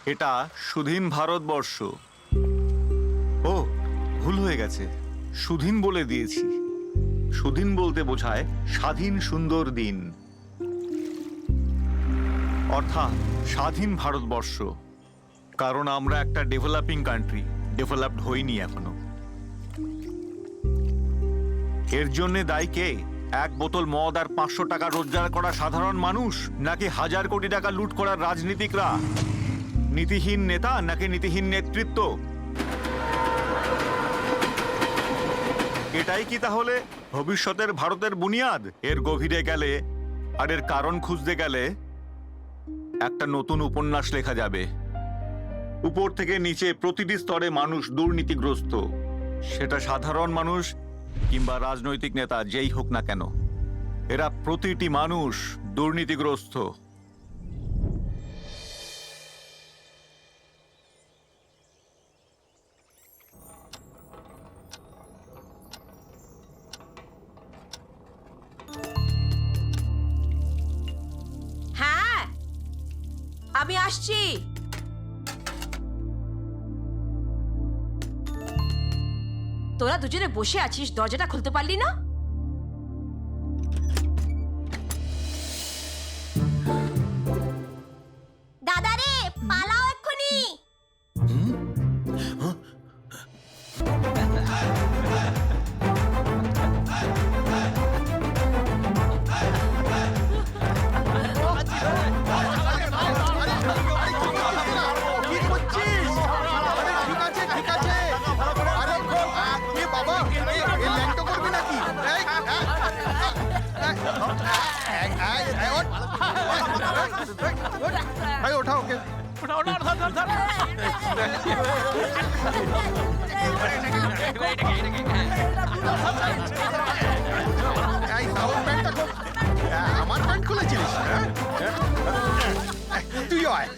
এটা স্বাধীন ভারতবর্ষ। ও, ভুল হয়ে গেছে, স্বাধীন বলে দিয়েছি। স্বাধীন বলতে বোঝায় স্বাধীন সুন্দর দিন, অর্থাৎ স্বাধীন ভারতবর্ষ। কারণ আমরা একটা ডেভেলপিং কান্ট্রি, ডেভেলপড হইনি এখনো। এর জন্য দায়ী কে? এক বোতল মদ আর 500 টাকা রোজগার করা সাধারণ মানুষ, নাকি হাজার কোটি টাকা লুট করার রাজনীতিকরা? নীতিহীন নেতা নাকি নীতিহীন নেতৃত্ব? এটাই কি তাহলে ভবিষ্যতের ভারতের বুনিয়াদ? এর গভীরে গেলে আর এর কারণ খুঁজতে গেলে একটা নতুন উপন্যাস লেখা যাবে। উপর থেকে নিচে প্রতিটি স্তরে মানুষ দুর্নীতিগ্রস্ত, সেটা সাধারণ মানুষ কিংবা রাজনৈতিক নেতা যেই হোক না কেন, এরা প্রতিটি মানুষ দুর্নীতিগ্রস্ত। হ্যাঁ, আমি আসছি। তোরা দুজনে বসে আছিস, দরজাটা খুলতে পারলি না? দাদা রে, পালাও এক্ষুনি। ওঠা ওকে আমার প্যান্ট খুলেছিলিস? তুই আয়।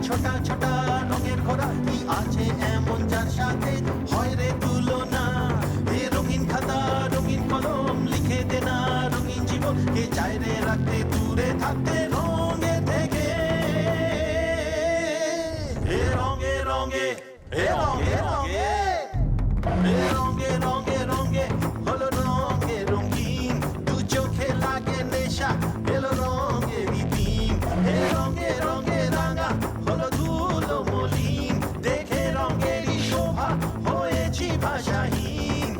ছোটা ছোটা রঙের ঘোড়া কি আছে এমন যার সাথে হয় রে তুলনা? এ রঙিন খাতা রঙিন কলম লিখে দে না রঙিন জীবন, কে চায় রে রাখতে দূরে থাকতে রঙে থেকে। এ রঙে রঙে, এ রঙে রঙে, এ রঙে রঙে রঙে হলো রঙে রঙিন, দু চোখে লাগে নেশা এলো রঙেরই দিন। এ রঙে রঙে রাঙা হলো ধুলো মলিন, দেখে রঙেরই শোভা হয়েছি ভাষাহীন।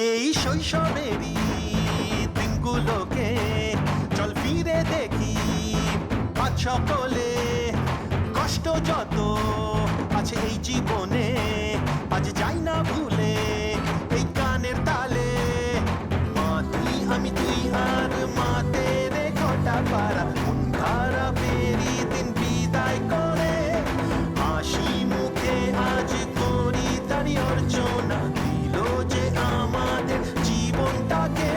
এই শৈশবেরই দিনগুলোকে চল ফিরে দেখি, আজ সকলে কষ্ট যত আছে এই জীবনে আজ যাই না ভুলে, এই গানের তালে সূচনা দিল যে আমাদের জীবনটাকে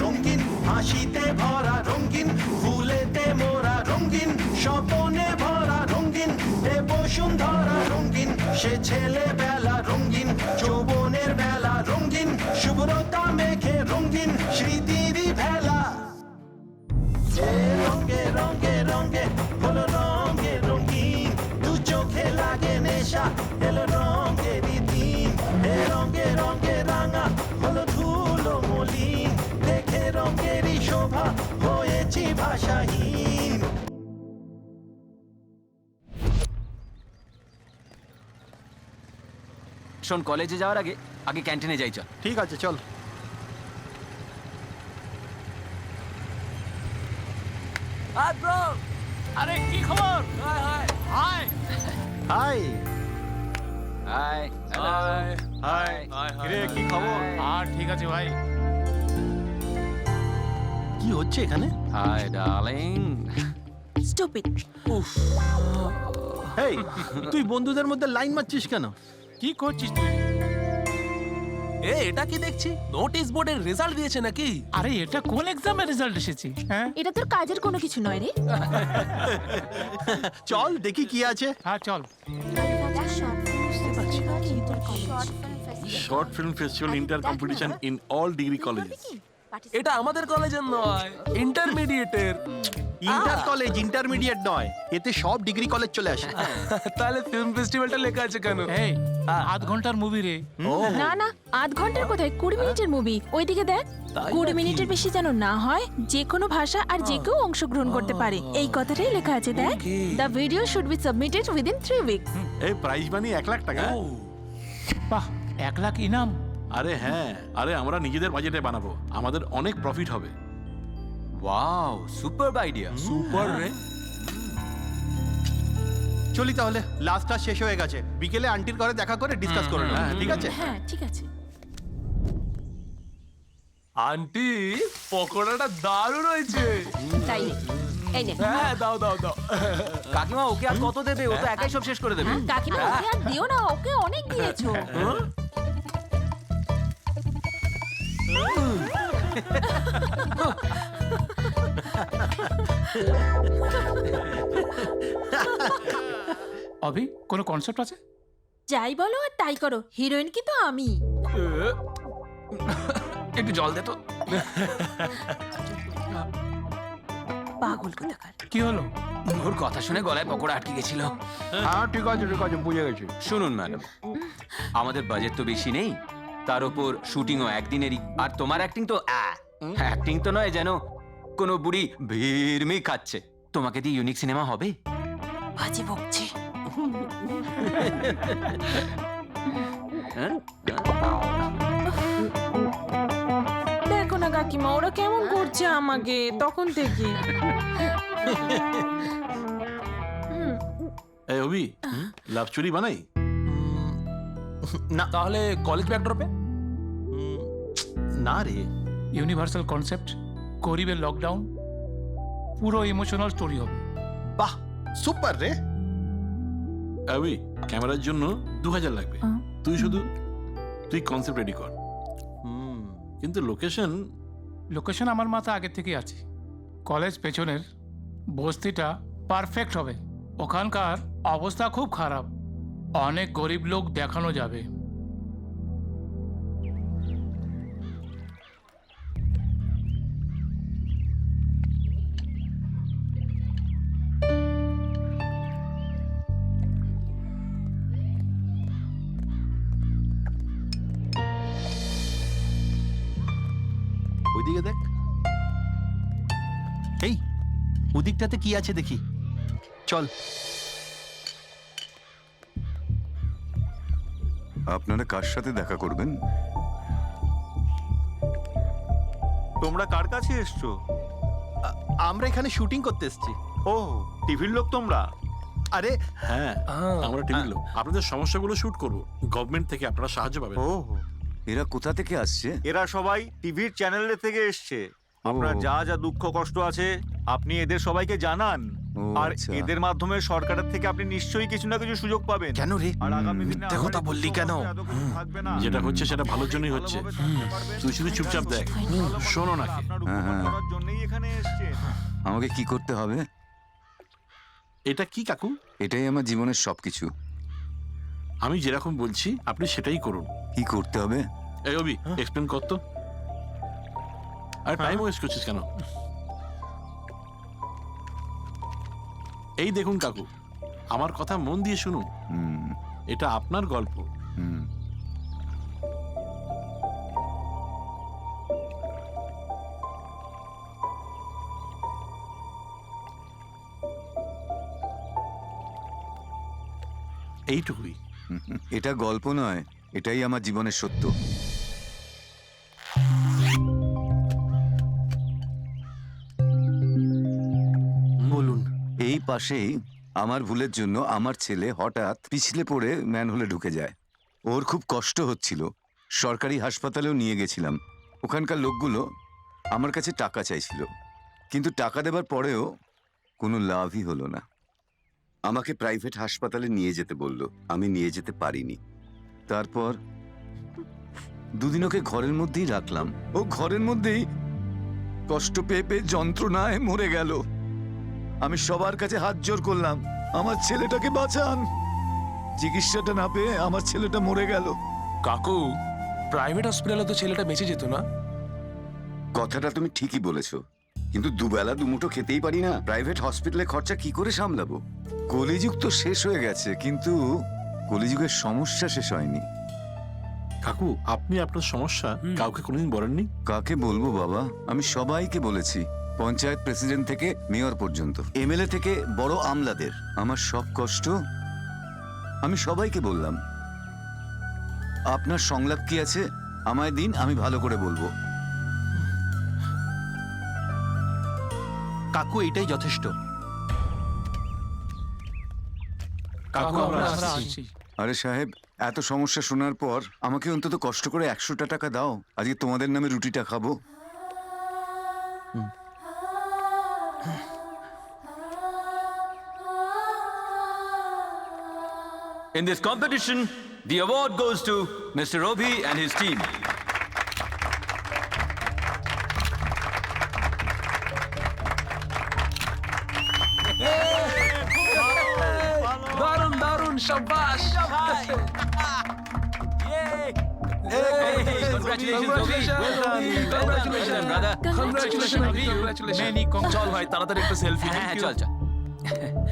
রঙিন হাসিতে ভরা রঙিন ফুলেতে মোরা রঙিন স্বপনে ভরা রঙিন এ বসুন্ধরা রঙিন সে ছেলেবেলা রঙিন যৌবনের বেলা রঙিন শুভ্রতা মেঘে রঙিন স্মৃতিরই ভেলা এ রঙে রঙে রঙে হলো রঙে রঙিন দু চোখে লাগে নেশা এলো রঙেরই দিন এ রঙে রঙে রাঙা হলো ধুলো মলিন দেখে রঙেরই শোভা হয়েছি ভাষাহীন। শোন, কলেজে যাওয়ার আগে আগে ক্যান্টিনে যাই চল। ঠিক আছে চল। আরে কি খবর? High high hi hello hi কিরে কি খবর? আর ঠিক আছে ভাই। কি হচ্ছে এখানে? Hi darling. স্টুপিড। এই তুই বন্ধুদের মধ্যে লাইন মারছিস কেন? কি করছিস তুই? এটা কি দেখছি নোটিশ বোর্ডের রেজাল্ট দিয়েছে নাকি? আরে এটা কোন এক্সামের রেজাল্ট এসেছে? হ্যাঁ এটা তোর কাজের কোনো কিছু নয় রে। চল দেখি কি আছে। হ্যাঁ চল। Short Film Festival Inter Competition in all degree colleges. এটা আমাদের কলেজের নয়, ইন্টারমিডিয়েটের। ইন্টার কলেজ ইন্টারমিডিয়েট নয়, এতে সব ডিগ্রি কলেজ চলে আসে। তাহলে ফিল্ম ফেস্টিভ্যালটা লেখা আছে কেন? এই আধ ঘন্টার মুভি রে। না না, আধ ঘন্টার কোথায়, 20 মিনিটের মুভি। ওইদিকে দেখ, 20 মিনিটের বেশি যেন না হয়, যে কোনো ভাষা আর যে কেউ অংশগ্রহণ করতে পারে, এই কথাটাই লেখা আছে। দেখ, the video should be submitted within 3 weeks. এই প্রাইজ মানি 1 লাখ টাকা। বাহ, 1 লাখ ইনাম। আরে হ্যাঁ, আরে আমরা নিজেদের বাজেটে বানাবো, আমাদের অনেক প্রফিট হবে। Wow, সুপারব idea. সুপার রে। চলি তাহলে, লাস্টটা শেষ হয়ে গেছে, বিকেলে আন্টির ঘরে দেখা করে ডিসকাস করে নেব। ঠিক আছে? হ্যাঁ ঠিক আছে। আন্টি, পকোড়াটা দারুণ হয়েছে। তাই রে, এই নে। হ্যাঁ দাও দাও দাও। কাকিমা ওকে আর কত দেবে? ও তো একাই সব শেষ করে দেবে। হ্যাঁ, কাকিমা ওকে আর দিও না, ওকে অনেক দিয়েছো। অভি, কোনো কনসেপ্ট আছে? যাই বলো আর তাই করো, হিরোইন কি তো আমি। একটু জল দে তো। পাগল কোথাকার। কি হলো? ওর কথা শুনে গলায় পকোড়া আটকে গেছিল। হ্যাঁ ঠিক আছে বুঝে গেছি। শুনুন ম্যাডাম, আমাদের বাজেট তো বেশি নেই, তার উপর শুটিংও একদিনেরই। আর তোমার অ্যাক্টিং তো অ্যাক্টিং তো নয়, যেন কোনো বুড়ি ভিড়মি খাচ্ছে। তোমাকে দিয়ে ইউনিক সিনেমা হবে? বাজে বকছি। হ্যাঁ? দেখো না কাকিমা, ওরা কেমন করছে আমাকে তখন থেকে। এই অভি, লাভ স্টোরি বানাই? না তাহলে কলেজ ব্যাকড্রপে? না রে, ইউনিভার্সাল কনসেপ্ট, গরিবের লকডাউন, পুরো ইমোশনাল স্টোরি হবে। বাহ সুপার রে। অভি, ক্যামেরার জন্য 2000 লাগবে। তুই কনসেপ্ট রেডি কর, কিন্তু লোকেশন আমার মাথা আগে থেকে আছে। কলেজ পেছনের বস্তিটা পারফেক্ট হবে। ওখানকার অবস্থা খুব খারাপ, অনেক গরিব লোক দেখানো যাবে। ওইদিকে দেখ, এই ওদিকটাতে কি আছে দেখি, চল। আপনারা কার সাথে দেখা করবেন? তোমরা কার কাছে এসছো? আমরা এখানে শুটিং করতে এসেছি। ও, টিভির লোক তোমরা? আরে হ্যাঁ, আমরা টিভির লোক, আপনাদের সমস্যাগুলো শুট করব। গভর্নমেন্ট থেকে আপনারা সাহায্য পাবেন। ও, এরা কোথা থেকে আসছে? এরা সবাই টিভির চ্যানেলে থেকে এসছে। আপনার যা যা দুঃখ কষ্ট আছে আপনি এদের সবাইকে জানান। ও আর আচ্ছা। এদের মাধ্যমে সরকারের থেকে আপনি নিশ্চয়ই কিছু না কিছু সুযোগ পাবেন। কেন রে? আর আগামী দিনে মিথ্যে কথা আমাদের বললি কেন? এত কিছু থাকবে না। যেটা হচ্ছে সেটা ভালোর জন্যই হচ্ছে। ভালোভাবে থাকতে পারবেন। তুই শুধু চুপচাপ দেখ, শোনো নাকি। আপনার হ্যাঁ, উপকার হ্যাঁ। করার জন্যই এখানে এসেছেন। আমাকে কি করতে হবে? এটা কি কাকু? এটাই আমার জীবনের সবকিছু। আমি যেরকম বলছি আপনি সেটাই করুন। কি করতে হবে? এই অভি, এক্সপ্লেন কর তো। আর টাইম ওয়েস্ট করছিস কেন? এই দেখুন কাকু, আমার কথা মন দিয়ে শুনুন। হুম, এটা আপনার গল্প। হুম। এইটুকুই। এটা গল্প নয়, এটাই আমার জীবনের সত্য। বলুন। এই পাশেই আমার ভুলের জন্য আমার ছেলে হঠাৎ পিছলে পড়ে ম্যানহোলে ঢুকে যায়। ওর খুব কষ্ট হচ্ছিল। সরকারি হাসপাতালেও নিয়ে গেছিলাম। ওখানকার লোকগুলো আমার কাছে টাকা চাইছিল, কিন্তু টাকা দেবার পরেও কোনো লাভই হলো না। আমাকে প্রাইভেট হাসপাতালে নিয়ে যেতে বলল, আমি নিয়ে যেতে পারিনি। তারপর দুদিন ওকে ঘরের মধ্যেই রাখলাম। ও ঘরের মধ্যেই কষ্ট পেয়ে পেয়ে যন্ত্রণায় মরে গেল। আমি সবার কাছে হাত জোর করলাম, আমার ছেলেটাকে বাঁচান। চিকিৎসাটা না পেয়ে আমার ছেলেটা মরে গেল। কাকু, প্রাইভেট হসপিটালে তো ছেলেটা বেঁচে যেত না? কথাটা তুমি ঠিকই বলেছো, কিন্তু দুবেলা দুমুঠো খেতেই পারি না। প্রাইভেট হসপিটালে খরচা কি করে সামলাবো? কলিযুগ তো শেষ হয়ে গেছে, কিন্তু কলিযুগের সমস্যা শেষ হয়নি। কাকু, আপনি আপনার সমস্যা কাউকে কোনোদিন বলেননি? কাকে বলবো বাবা? আমি সবাইকে বলেছি, পঞ্চায়েত প্রেসিডেন্ট থেকে মেয়র পর্যন্ত, এমএলএ থেকে বড় আমলাদের। আমার সব কষ্ট আমি সবাইকে বললাম। আপনার সংলাপ কি আছে আমায় দিন, আমি ভালো করে বলবো। কাকু এটাই যথেষ্ট। কাকু, আমরা আমরা আসছি। আসছি। আরে সাহেব, এত সমস্যা শোনার পর আমাকে অন্তত কষ্ট করে 100টা টাকা দাও, আজকে তোমাদের নামে রুটিটা খাবো। In this competition, the award goes to Mr. Robi and his team. দারুণ দারুণ, শাবাশ। Congratulations, Robi. Congratulations, brother. Congratulations, Abhi. Many চল ভাই, তাড়াতাড়ি একটা সেলফি। হ্যাঁ, চল চল।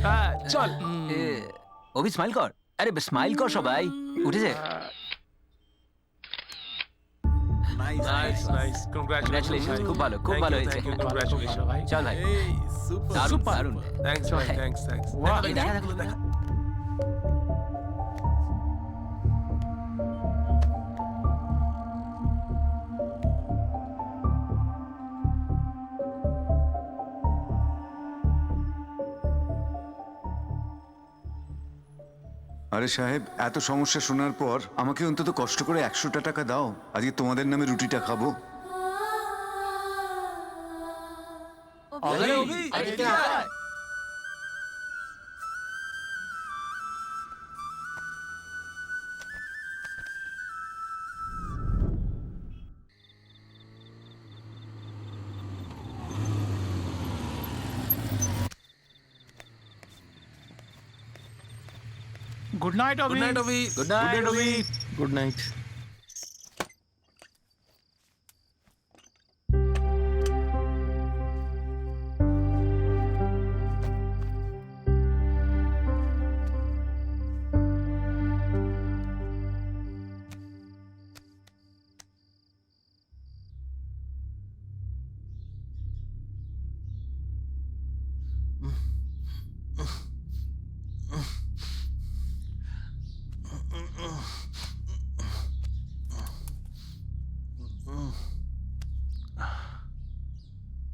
হ্যাঁ, চল। অভি স্মাইল কর। আরে স্মাইল কর সবাই। উঠেছে? নাইস নাইস, Congratulations, খুব ভালো, খুব ভালো হয়েছে। Congratulations, ভাই। চল ভাই। দারুণ, দারুণ। থ্যাঙ্কস ভাই, থ্যাঙ্কস থ্যাঙ্কস। Wow. দেখা, দেখা, দেখা। আরে সাহেব, এত সমস্যা শোনার পর আমাকে অন্তত কষ্ট করে 100টা টাকা দাও, আজকে তোমাদের নামে রুটিটা খাবো। আরে অভি, এদিকে আয়। Good night, good Abhi. Night Abhi. Good night, Robi. Good night.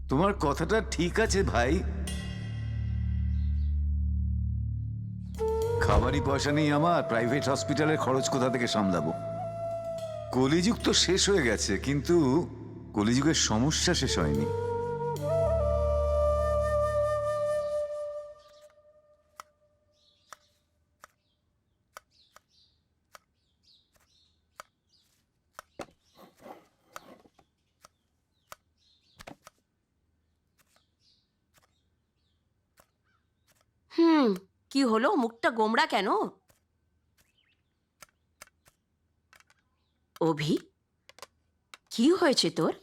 তোমার কথাটা ঠিক আছে ভাই, খাবারই পয়সা নেই আমার, প্রাইভেট হসপিটালের খরচ কোথা থেকে সামলাবো? কলিযুগ তো শেষ হয়ে গেছে, কিন্তু কলিযুগের সমস্যা শেষ হয়নি। কি হলো, মুখটা গোমড়া কেন? অভি, কি হয়েছে তোর?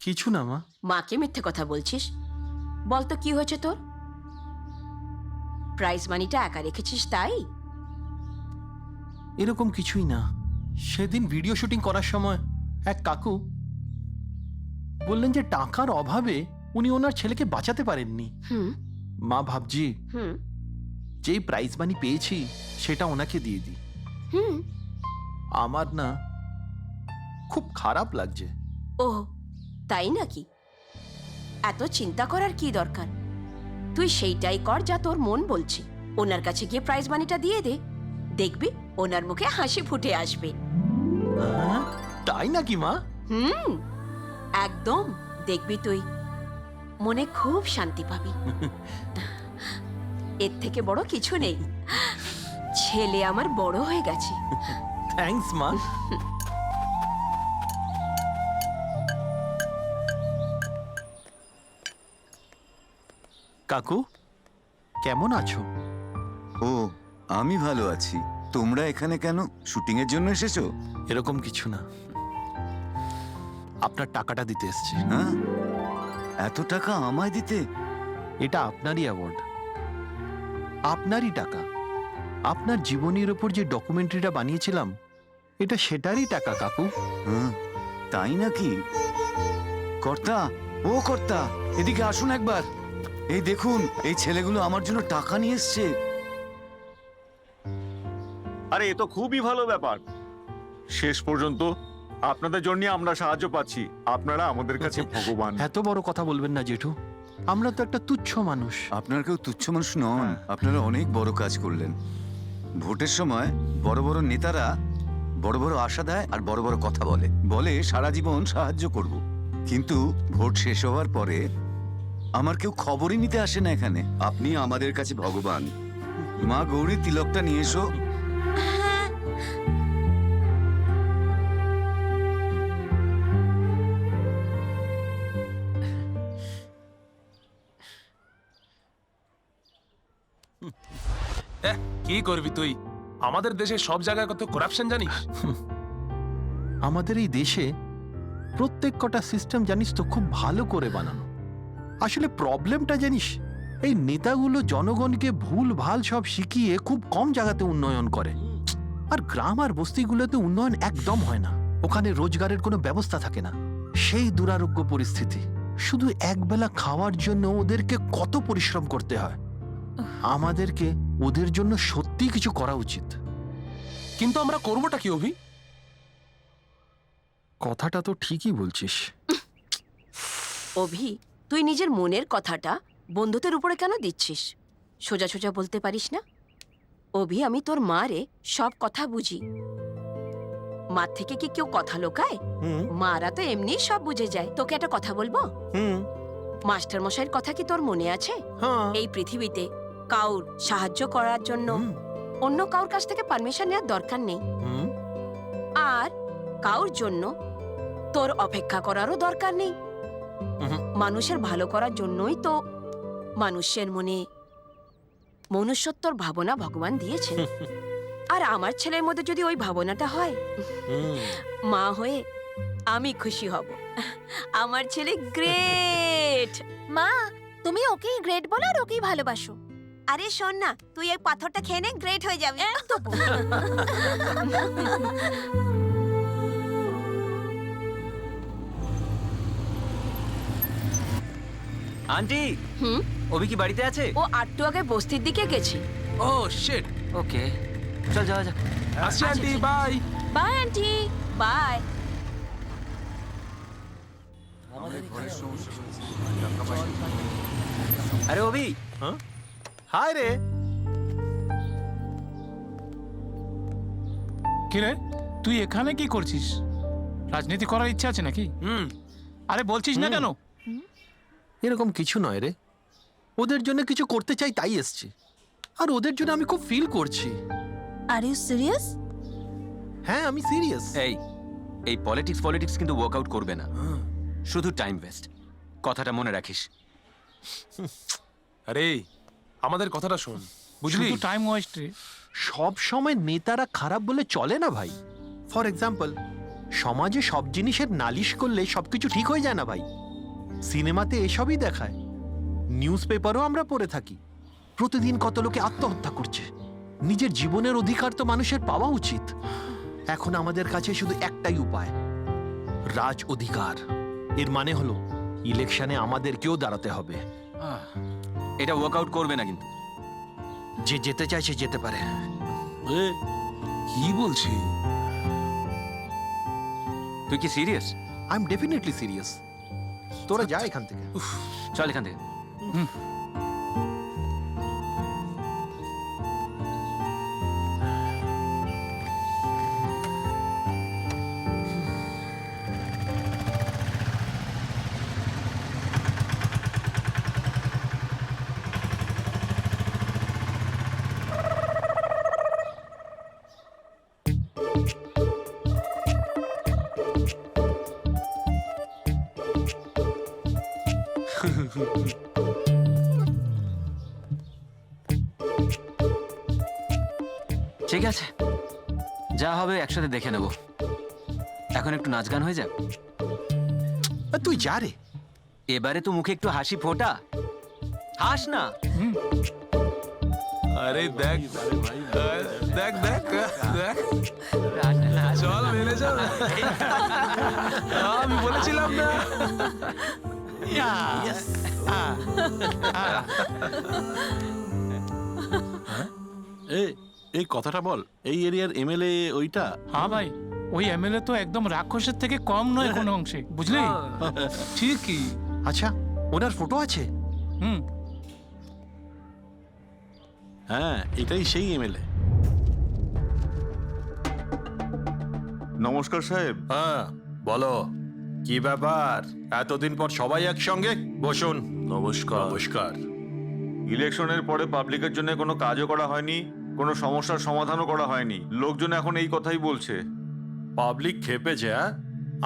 কিছু না মা। মাকে মিথ্যে কথা বলছিস? বলতো কি হয়েছে তোর? প্রাইজ মানিটা একা রেখেছিস তাই? এরকম কিছুই না। সেদিন ভিডিও শুটিং করার সময় এক কাকু বললেন যে টাকার অভাবে উনি ওনার ছেলেকে বাঁচাতে পারেননি। হুম মা ভাবছি হুম যেই প্রাইজ মানি পেয়েছি সেটা ওনাকে দিয়ে দিই। হুম। আমার না খুব খারাপ লাগছে। ও তাই নাকি? এত চিন্তা করার কি দরকার? তুই সেইটাই কর যা তোর মন বলছে। ওনার কাছে গিয়ে প্রাইজ মানিটা দিয়ে দে, দেখবি ওনার মুখে হাসি ফুটে আসবে। হ্যাঁ, তাই নাকি মা? হুম, একদম। দেখবি তুই মনে খুব শান্তি পাবি। এর থেকে বড় কিছু নেই। ছেলে আমার বড় হয়ে গেছে। থ্যাঙ্কস মা। কাকু কেমন আছো? ও, আমি ভালো আছি। তোমরা এখানে কেন? শুটিং এর জন্য এসেছো? এরকম কিছু না, আপনার টাকাটা দিতে এসেছি। হ্যাঁ, এত টাকা আমায় দিতে? এটা আপনারই অ্যাওয়ার্ড, আপনারই টাকা। আপনার জীবনের ওপর যে ডকুমেন্টারিটা বানিয়েছিলাম এটা সেটারই টাকা কাকু। হ্যাঁ, তাই নাকি? কর্তা, ও কর্তা, এদিকে আসুন একবার। এই দেখুন, এই ছেলেগুলো আমার জন্য টাকা নিয়ে এসছে। আরে এ তো খুবই ভালো ব্যাপার। শেষ পর্যন্ত আপনাদের জন্য আমরা সাহায্য পাচ্ছি। আপনারা আমাদের কাছে ভগবান। এত বড় কথা বলবেন না জেঠু, আমরা তো একটা তুচ্ছ মানুষ। আপনারা কেউ তুচ্ছ মানুষ নন। আপনারা অনেক বড় কাজ করলেন। ভোটের সময় বড় বড় নেতারা বড় বড় আশা দেয় আর বড় বড় কথা বলে সারা জীবন সাহায্য করব। কিন্তু ভোট শেষ হওয়ার পরে আমার কেউ খবরই নিতে আসে না এখানে। আপনি আমাদের কাছে ভগবান। মা গৌরী, তিলকটা নিয়ে এসো। কি করবি তুই? আমাদের দেশে সব জায়গায় কত করাপশন জানিস? আমাদের এই দেশে প্রত্যেক কটা সিস্টেম জানিস তো খুব ভালো করে বানানো। আসলে প্রবলেমটা জানিস, এই নেতাগুলো জনগণকে ভুল ভাল সব শিখিয়ে খুব কম জায়গাতে উন্নয়ন করে। আর গ্রাম আর বস্তিগুলোতে উন্নয়ন একদম হয় না। ওখানে রোজগারের কোনো ব্যবস্থা থাকে না। সেই দুরারোগ্য পরিস্থিতি। শুধু একবেলা খাওয়ার জন্য ওদেরকে কত পরিশ্রম করতে হয়। আমাদেরকে ওদের জন্য সত্যি কিছু করা উচিত। কিন্তু আমরা করবোটা কি অভি? কথাটা তো ঠিকই বলছিস। অভি, তুই নিজের মনের কথাটা বন্ধুদের উপরে কেন দিচ্ছিস? সোজা সোজা বলতে পারিস না? অভি, আমি তোর মা রে, সব কথা বুঝি। মা থেকে কি কেউ কথা লোকায়? মারা তো এমনি সব বুঝে যায়। তোকে একটা কথা বলবো? মাস্টার মশাইয়ের কথা কি তোর মনে আছে? এই পৃথিবীতে কাউর সাহায্য করার জন্য অন্য কাউর কাছ থেকে পারমিশন নেওয়ার দরকার নেই। আর কাউর জন্য তোর অপেক্ষা করারও দরকার নেই। মানুষের ভালো করার জন্যই তো মানুষের মনে মনুষ্যত্বর ভাবনা ভগবান দিয়েছেন। আর আমার ছেলের মধ্যে যদি ওই ভাবনাটা হয়, মা হয়ে আমি খুশি হব। আমার ছেলে গ্রেট। মা, তুমি ওকেই গ্রেট বলো আর ওকেই ভালোবাসো। আরে শোন না, তুই এই পাথরটা খেয়ে নে, গ্রেট হয়ে যাবে। আন্টি, অভি কি বাড়িতে আছে? ও একটু আগে বস্তির দিকে গেছে। ও শিট। ওকে, চল যাওয়া যাক। আসছি aunty, bye. Bye aunty. Bye. আরে অভি, হাই রে। কি রে, তুই এখানে কি করছিস? রাজনীতি করার ইচ্ছা আছে নাকি? আরে বলছিস না কেন? এরকম কিছু নয় রে, ওদের জন্য কিছু করতে চাই তাই এসছি। আর ওদের জন্য আমি খুব ফিল করছি। Are you serious? হ্যাঁ, আমি সিরিয়াস। এই পলিটিক্স কিন্তু ওয়ার্কআউট করবে না, শুধু টাইম ওয়েস্ট। কথাটা মনে রাখিস। আরে আমাদের কথাটা শোন। বুঝলি শুধু টাইম ওয়েস্ট রে। সব সময় নেতারা খারাপ বলে চলে না ভাই। ফর এক্সাম্পল, সমাজে সব জিনিসের নালিশ করলে সবকিছু ঠিক হয়ে যায় না ভাই। সিনেমাতে এসবই দেখায়, নিউজ পেপারও আমরা পড়ে থাকি। প্রতিদিন কত লোকে আত্মহত্যা করছে। নিজের জীবনের অধিকার তো মানুষের পাওয়া উচিত। এখন আমাদের কাছে শুধু একটাই উপায়, রাজ অধিকার। এর মানে হলো ইলেকশনে আমাদেরকেও দাঁড়াতে হবে। এটা ওয়ার্কআউট করবে না কিন্তু। যে যেতে চায় সে যেতে পারে। এ, কি বলছি? তুই কি serious? I am definitely serious. তোরা যা এখান থেকে। চল এখান থেকে। ঠিক আছে, যা হবে একসাথে দেখে নেব। এখন একটু নাচ গান হয়ে যাক। তুই যা রে। এবারে তো মুখে একটু হাসি ফোটা, হাস না। আরে দেখ দেখ দেখ দেখ, চল মেলে চল। আমি বলেছিলাম না। এই কথাটা বল, এই এরিয়ার এমএলএ ওইটা? হ্যাঁ ভাই, ওই এমএলএ তো একদম রাক্ষসের থেকে কম নয় কোনো অংশে, বুঝলি? ঠিকই। আচ্ছা, ওনার ফটো আছে? হুম। হ্যাঁ, এটাই সেই এমএলএ। নমস্কার সাহেব। হ্যাঁ বলো, কি ব্যাপার? এতদিন পর সবাই একসঙ্গে? বসুন। নমস্কার। নমস্কার। ইলেকশনের পরে পাবলিকের জন্য কোনো কাজও করা হয়নি, কোনো সমস্যার সমাধানও করা হয়নি। লোকজন এখন এই কথাই বলছে। পাবলিক খেপেছে, হ্যাঁ?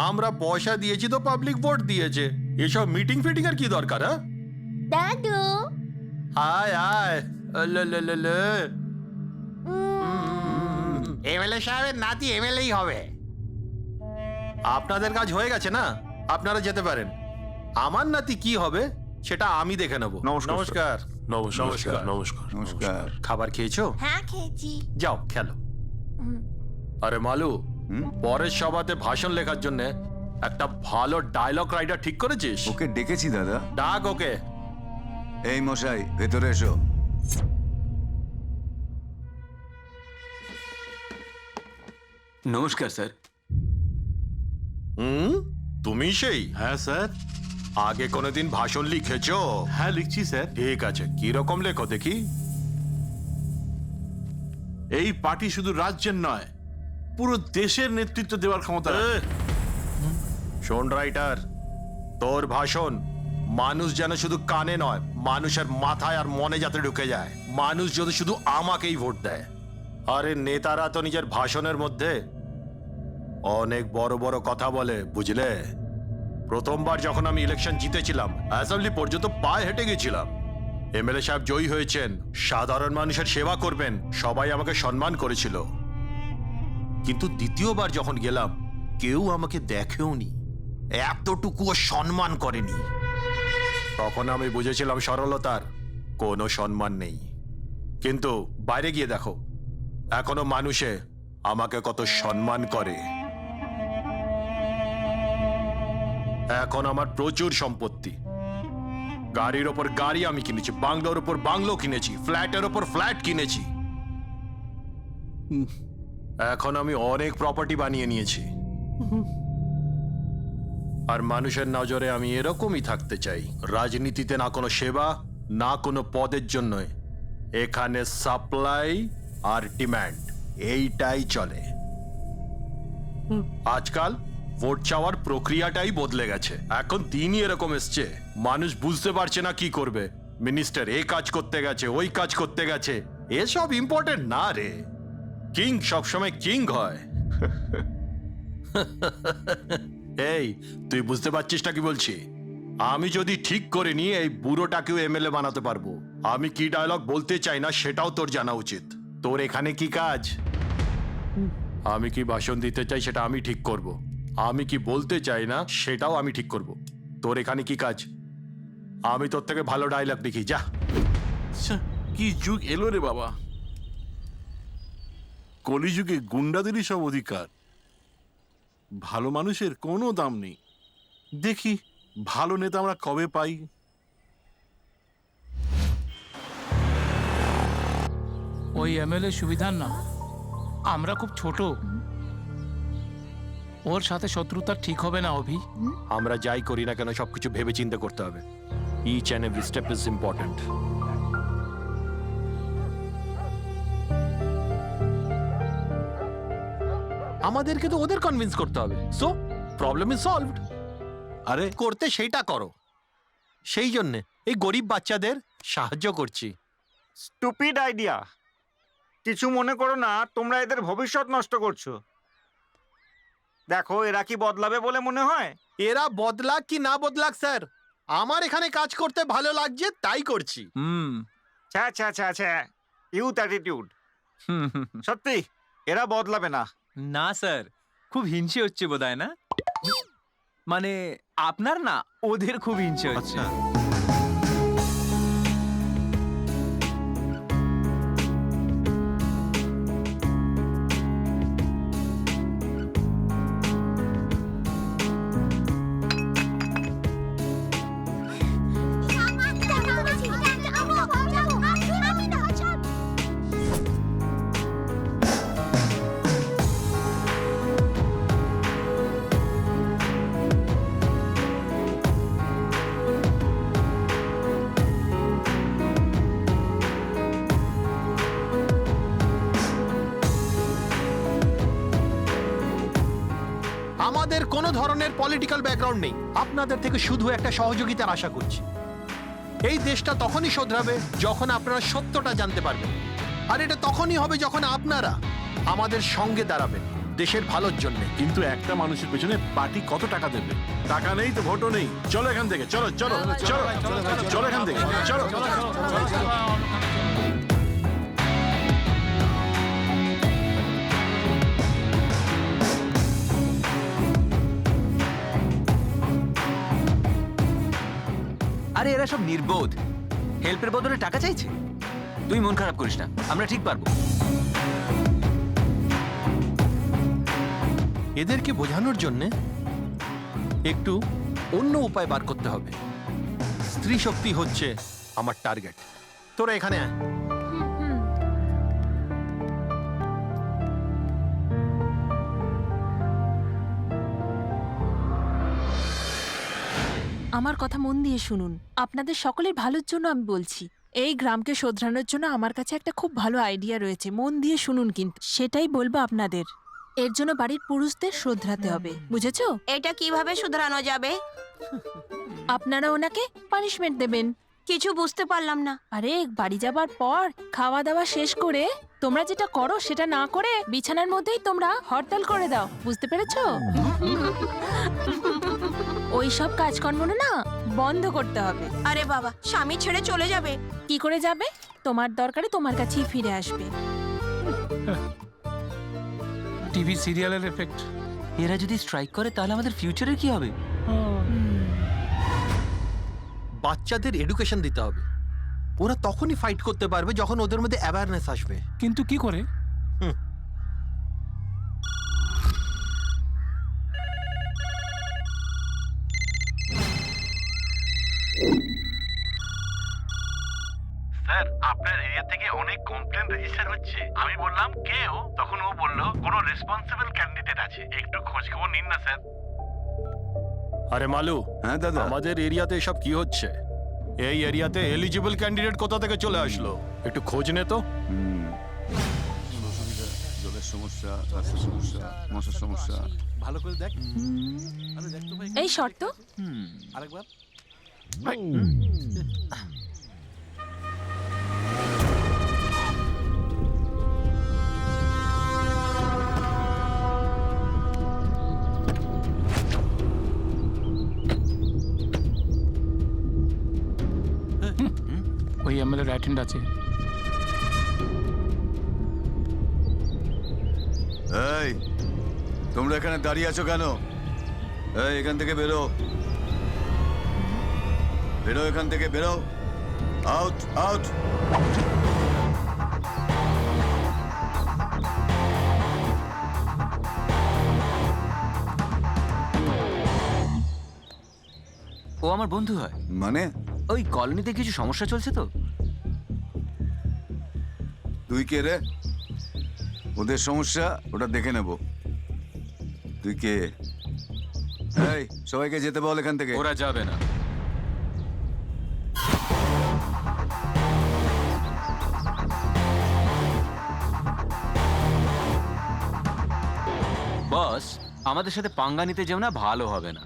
আমরা পয়সা দিয়েছি তো পাবলিক ভোট দিয়েছে। এসব মিটিং ফিটিং এর কি দরকার? হ্যাঁ দাদু, আয় আয়। এমএলএ সাহেবের নাতি এমএলএই হবে। আপনাদের কাজ হয়ে গেছে না, আপনারা যেতে পারেন। আমার নাতি কি হবে সেটা আমি দেখে নেব। নমস্কার, নমস্কার। নমস্কার। নমস্কার। নমস্কার। খাবার খেয়েছো? হ্যাঁ খেয়েছি। যাও খেলো। আরে মালু, হুম? পরের সভাতে ভাষণ লেখার জন্য একটা ভালো ডায়লগ রাইটার ঠিক করেছিস? ওকে ডেকেছি দাদা। ডাক ওকে। এই মশাই, ভেতরে এসো। নমস্কার স্যার। তুমি সেই? হ্যাঁ স্যার। আগে কোনোদিন ভাষণ লিখেছো? হ্যাঁ লিখছি স্যার। ঠিক আছে, কি রকম লেখো দেখি। এই পার্টি শুধু রাজ্যের নয়, পুরো দেশের নেতৃত্ব দেওয়ার ক্ষমতা রাখে। শোন রাইটার, তোর ভাষণ মানুষ যেন শুধু কানে নয়, মানুষের মাথায় আর মনে যাতে ঢুকে যায়। মানুষ যদি শুধু আমাকেই ভোট দেয়। আরে নেতারা তো নিজের ভাষণের মধ্যে অনেক বড় বড় কথা বলে, বুঝলে? প্রথমবার যখন আমি ইলেকশন জিতেছিলাম, অ্যাসেম্বলি পর্যন্ত পায়ে হেঁটে গেছিলাম। এমএলএ সাহেব জয়ী হয়েছেন, সাধারণ মানুষের সেবা করবেন, সবাই আমাকে সম্মান করেছিল। কিন্তু দ্বিতীয়বার যখন গেলাম, কেউ আমাকে দেখেওনি, এতটুকুও সম্মান করেনি। তখন আমি বুঝেছিলাম সরলতার কোনো সম্মান নেই। কিন্তু বাইরে গিয়ে দেখো, এখনো মানুষে আমাকে কত সম্মান করে। এখন আমার প্রচুর সম্পত্তি, গাড়ির ওপর গাড়ি আমি কিনেছি, বাংলোর ওপর বাংলো কিনেছি, ফ্ল্যাটের ওপর ফ্ল্যাট কিনেছি। এখন আমি অনেক প্রপার্টি বানিয়ে নিয়েছি। আর মানুষের নজরে আমি এরকমই থাকতে চাই। রাজনীতিতে না কোনো সেবা, না কোনো পদের জন্য। এখানে সাপ্লাই আর ডিমান্ড, এইটাই চলে। আজকাল ভোট চাওয়ার প্রক্রিয়াটাই বদলে গেছে। এখন দিনই এরকম এসছে, মানুষ বুঝতে পারছে না কি করবে। মিনিস্টার এই কাজ করতে গেছে, ওই কাজ করতে গেছে। এসব ইম্পর্টেন্ট না রে। কিং সবসময় কিং হয়। এই, তুই বুঝতে পারছিস না কি বলছি? আমি যদি ঠিক করে নিয়ে এই বুড়োটাকেও এমএলএ বানাতে পারবো। আমি কি ডায়লগ বলতে চাই না সেটাও তোর জানা উচিত। তোর এখানে কি কাজ? আমি কি ভাষণ দিতে চাই সেটা আমি ঠিক করব। আমি কি বলতে চাই না সেটাও আমি ঠিক করব। তোর এখানে কি কাজ? আমি তোর থেকে ভালো ডায়লগ দেখি, যা। ছ্যা, কি যুগ এলো রে বাবা! কলিযুগে গুন্ডাদেরই সব অধিকার, ভালো মানুষের কোনো দাম নেই। দেখি ভালো নেতা আমরা কবে পাই। ওই এমএলএ সুবিধার না, আমরা খুব ছোট, ওর সাথে শত্রুতা ঠিক হবে না অভি। আমরা যাই করি না কেন সবকিছু ভেবে চিন্তে করতে হবে। Each and every step is important. আমাদেরকে তো ওদের কনভিন্স করতে হবে। So problem is solved. আরে করতে সেইটা করো। সেই জন্যে এই গরিব বাচ্চাদের সাহায্য করছি। Stupid idea. কিছু মনে করো না, তোমরা এদের ভবিষ্যৎ নষ্ট করছো। দেখো এরা কি বদলাবে বলে মনে হয়? এরা বদলাক কি না বদলাক স্যার, আমার এখানে কাজ করতে ভালো লাগছে তাই করছি। ছ্যা ছ্যা ছ্যা ছ্যা, ইউথ অ্যাটিটিউড। সত্যি এরা বদলাবে না। না স্যার, খুব হিংসে হচ্ছে বোধহয় না? মানে আপনার না, ওদের খুব হিংসে হচ্ছে। আমাদের কোনো ধরনের পলিটিক্যাল ব্যাকগ্রাউন্ড নেই, আপনাদের থেকে শুধু একটা সহযোগিতার আশা করছি। এই দেশটা তখনই শোধরাবে যখন আপনারা সত্যটা জানতে পারবেন, আর এটা তখনই হবে যখন আপনারা আমাদের সঙ্গে দাঁড়াবেন দেশের ভালোর জন্য। কিন্তু একটা মানুষের পেছনে পার্টি কত টাকা দেবে? টাকা নেই তো ভোটও নেই। চলো এখান থেকে, চলো চলো চলো চলো এখান থেকে, চলো। আরে এরা সব নির্বোধ, হেল্পের বদলে টাকা চাইছে। তুই মন খারাপ করিস না, আমরা ঠিক পারবো। এদেরকে বোঝানোর জন্য একটু অন্য উপায় বার করতে হবে। স্ত্রী শক্তি হচ্ছে আমার টার্গেট। তোরা এখানে আয়। আমার কথা মন দিয়ে শুনুন, আপনাদের সকলের ভালোর জন্য আমি বলছি। এই গ্রামকে শোধরানোর জন্য আমার কাছে একটা খুব ভালো আইডিয়া রয়েছে, মন দিয়ে শুনুন। কিন্তু সেটাই বলবো আপনাদের। এর জন্য বাড়ির পুরুষদের শোধরাতে হবে, বুঝেছো? এটা কিভাবে শুধরানো যাবে? আপনারা ওনাকে পানিশমেন্ট দেবেন। কিছু বুঝতে পারলাম না। আরে বাড়ি যাবার পর খাওয়া দাওয়া শেষ করে তোমরা যেটা করো সেটা না করে বিছানার মধ্যেই তোমরা হরতাল করে দাও, বুঝতে পেরেছো? ওই সব কাজকর্ম না বন্ধ করতে হবে। আরে বাবা, স্বামী ছেড়ে চলে যাবে? কি করে যাবে? তোমার দরকারে তোমার কাছেই ফিরে আসবে। টিভি সিরিয়ালের এফেক্ট। এরা যদি স্ট্রাইক করে তাহলে আমাদের ফিউচারের কি হবে? বাচ্চাদের এডুকেশন দিতে হবে। ওরা তখনই ফাইট করতে পারবে যখন ওদের মধ্যে অ্যাওয়ারনেস আসবে। কিন্তু কি করে? স্যার, আপনার এরিয়া থেকে অনেক কমপ্লেন রেজিস্টার হচ্ছে। আমি বললাম কে ও, তখন ও বলল কোনো রেসপন্সিবল ক্যান্ডিডেট আছে, একটু খোঁজ খবর নিন না স্যার। আরে মালু, হ্যাঁ দাদা। আমাদের এরিয়াতে এসব কি হচ্ছে? এই এরিয়াতে এলিজিবল ক্যান্ডিডেট কোথা থেকে চলে আসলো? একটু খোঁজ নে তো। জলের সমস্যা, রাস্তার সমস্যা, মশার সমস্যা। ভালো করে দেখ। আরে দেখ তো ভাই, এই শর্ত আরেকবার। ওই এমএলএর অ্যাটেন্ড আছে। এই তোমরা এখানে দাঁড়িয়ে আছো কেন? এই এখান থেকে বেরো, বেরো এখান থেকে, বেরো, আউট আউট। ও আমার বন্ধু হয়। মানে ওই কলোনিতে কিছু সমস্যা চলছে তো। তুই কে রে? ওদের সমস্যা ওটা দেখে নেব। তুই কে? এই সবাইকে যেতে বল এখান থেকে। ওরা যাবে না। বস, আমাদের সাথে পাঙ্গা নিতে যেও না, ভালো হবে না।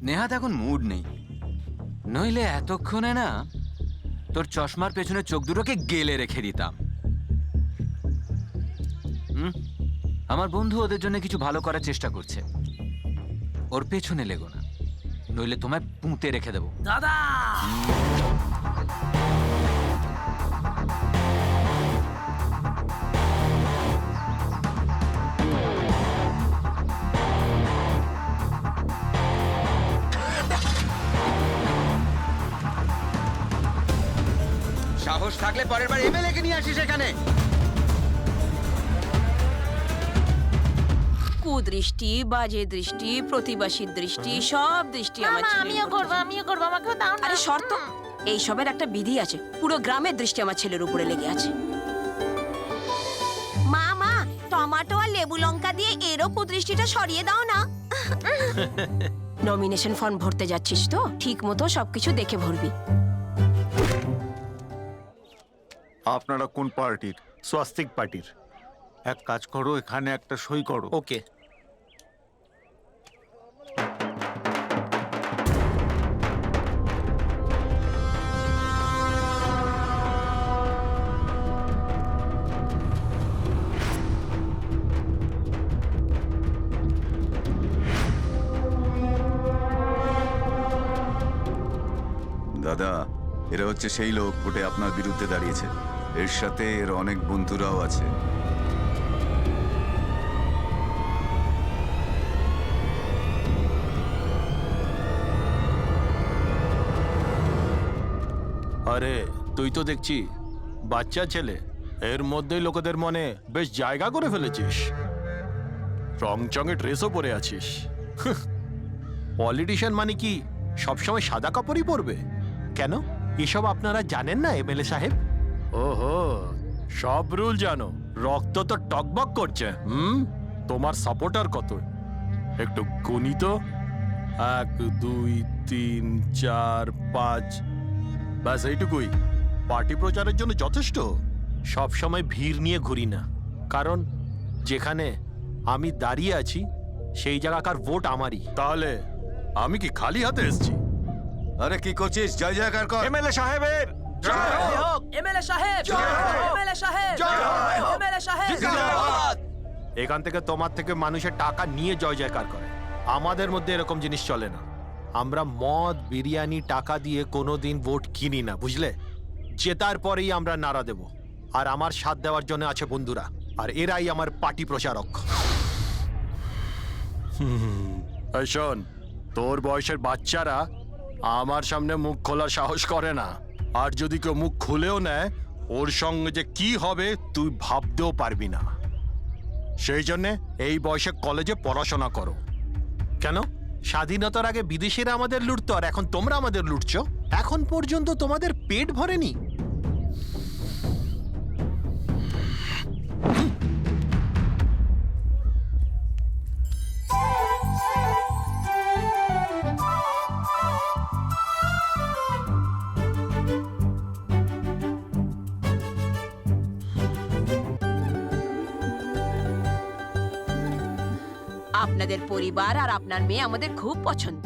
নেহাত এখন মুড নেই, নইলে এতক্ষণে না তোর চশমার পেছনে চোখ দুটোকে গেলে রেখে দিতাম। আমার বন্ধু ওদের জন্য কিছু ভালো করার চেষ্টা করছে, ওর পেছনে লেগো না, নইলে তোমায় পুঁতে রেখে দেবো। দাদা সাহস থাকলে পরের বার এমএলএ কে নিয়ে আসিস এখানে। কুদৃষ্টি, বাজে দৃষ্টি, প্রতিবাসীর দৃষ্টি, সব দৃষ্টি আমার ছেলের আমিও উপর করবো, পড়ে। আমিও করবো, আমাকেও দাও না। আরে শর্ত, এই সবের একটা বিধি আছে। পুরো গ্রামের দৃষ্টি আমার ছেলের উপরে লেগে আছে। মা মা, টমেটো আর লেবু লঙ্কা দিয়ে এরও কুদৃষ্টিটা সরিয়ে দাও না। নমিনেশন ফর্ম ভরতে যাচ্ছিস তো, ঠিক মতো সবকিছু দেখে ভরবি। আপনারা কোন পার্টির? স্বাস্তিক পার্টির। এক কাজ করো, এখানে একটা সই করো। ওকে। দাদা, এরা হচ্ছে সেই লোক ভোটে আপনার বিরুদ্ধে দাঁড়িয়েছে। এর সাথে এর অনেক বন্ধুরাও আছে। আরে তুই তো দেখছি বাচ্চা ছেলে, এর মধ্যেই লোকেদের মনে বেশ জায়গা করে ফেলেছিস। রং চঙে ড্রেসও পরে আছিস। পলিটিশিয়ান মানে কি সবসময় সাদা কাপড়ই পরবে? কেন, এসব আপনারা জানেন না এমএলএ সাহেব? ওহো, সব রুল জানো। রক্ত তো টকবক করছে। তোমার সাপোর্টার কত একটু গুনি তো। 1 2 3 4 5, ব্যাস এইটুকুই। পার্টি প্রচারের জন্য যথেষ্ট। সব সময় ভিড় নিয়ে ঘুরি না, কারণ যেখানে আমি দাঁড়িয়ে আছি সেই জায়গাকার ভোট আমারই। তাহলে আমি কি খালি হাতে এসেছি? আরে কি করছিস? জয় জয়কার কর। এমএলএ সাহেবের এমএলএ সাহেব, এমএলএ সাহেব, এমএলএ সাহেব। এখান থেকে তোমার থেকে মানুষের টাকা নিয়ে জয় জয়কার করে। আমাদের মধ্যে এরকম জিনিস চলে না। আমরা মদ, বিরিয়ানি, টাকা দিয়ে কোনোদিন ভোট কিনি না, বুঝলে? জেতার পরেই আমরা নাড়া দেব। আর আমার সাথ দেওয়ার জন্য আছে বন্ধুরা, আর এরাই আমার পার্টি প্রচারক। এই শোন, তোর বয়সের বাচ্চারা আমার সামনে মুখ খোলার সাহস করে না। আর যদি কেউ মুখ খুলেও নেয়, ওর সঙ্গে যে কি হবে তুই ভাবতেও পারবি না। সেই জন্যে এই বয়সে কলেজে পড়াশোনা করো। কেন, স্বাধীনতার আগে বিদেশিরা আমাদের লুটতো, আর এখন তোমরা আমাদের লুটছো? এখন পর্যন্ত তোমাদের পেট ভরেনি। আপনাদের পরিবার আর আপনার মেয়ে আমাদের খুব পছন্দ।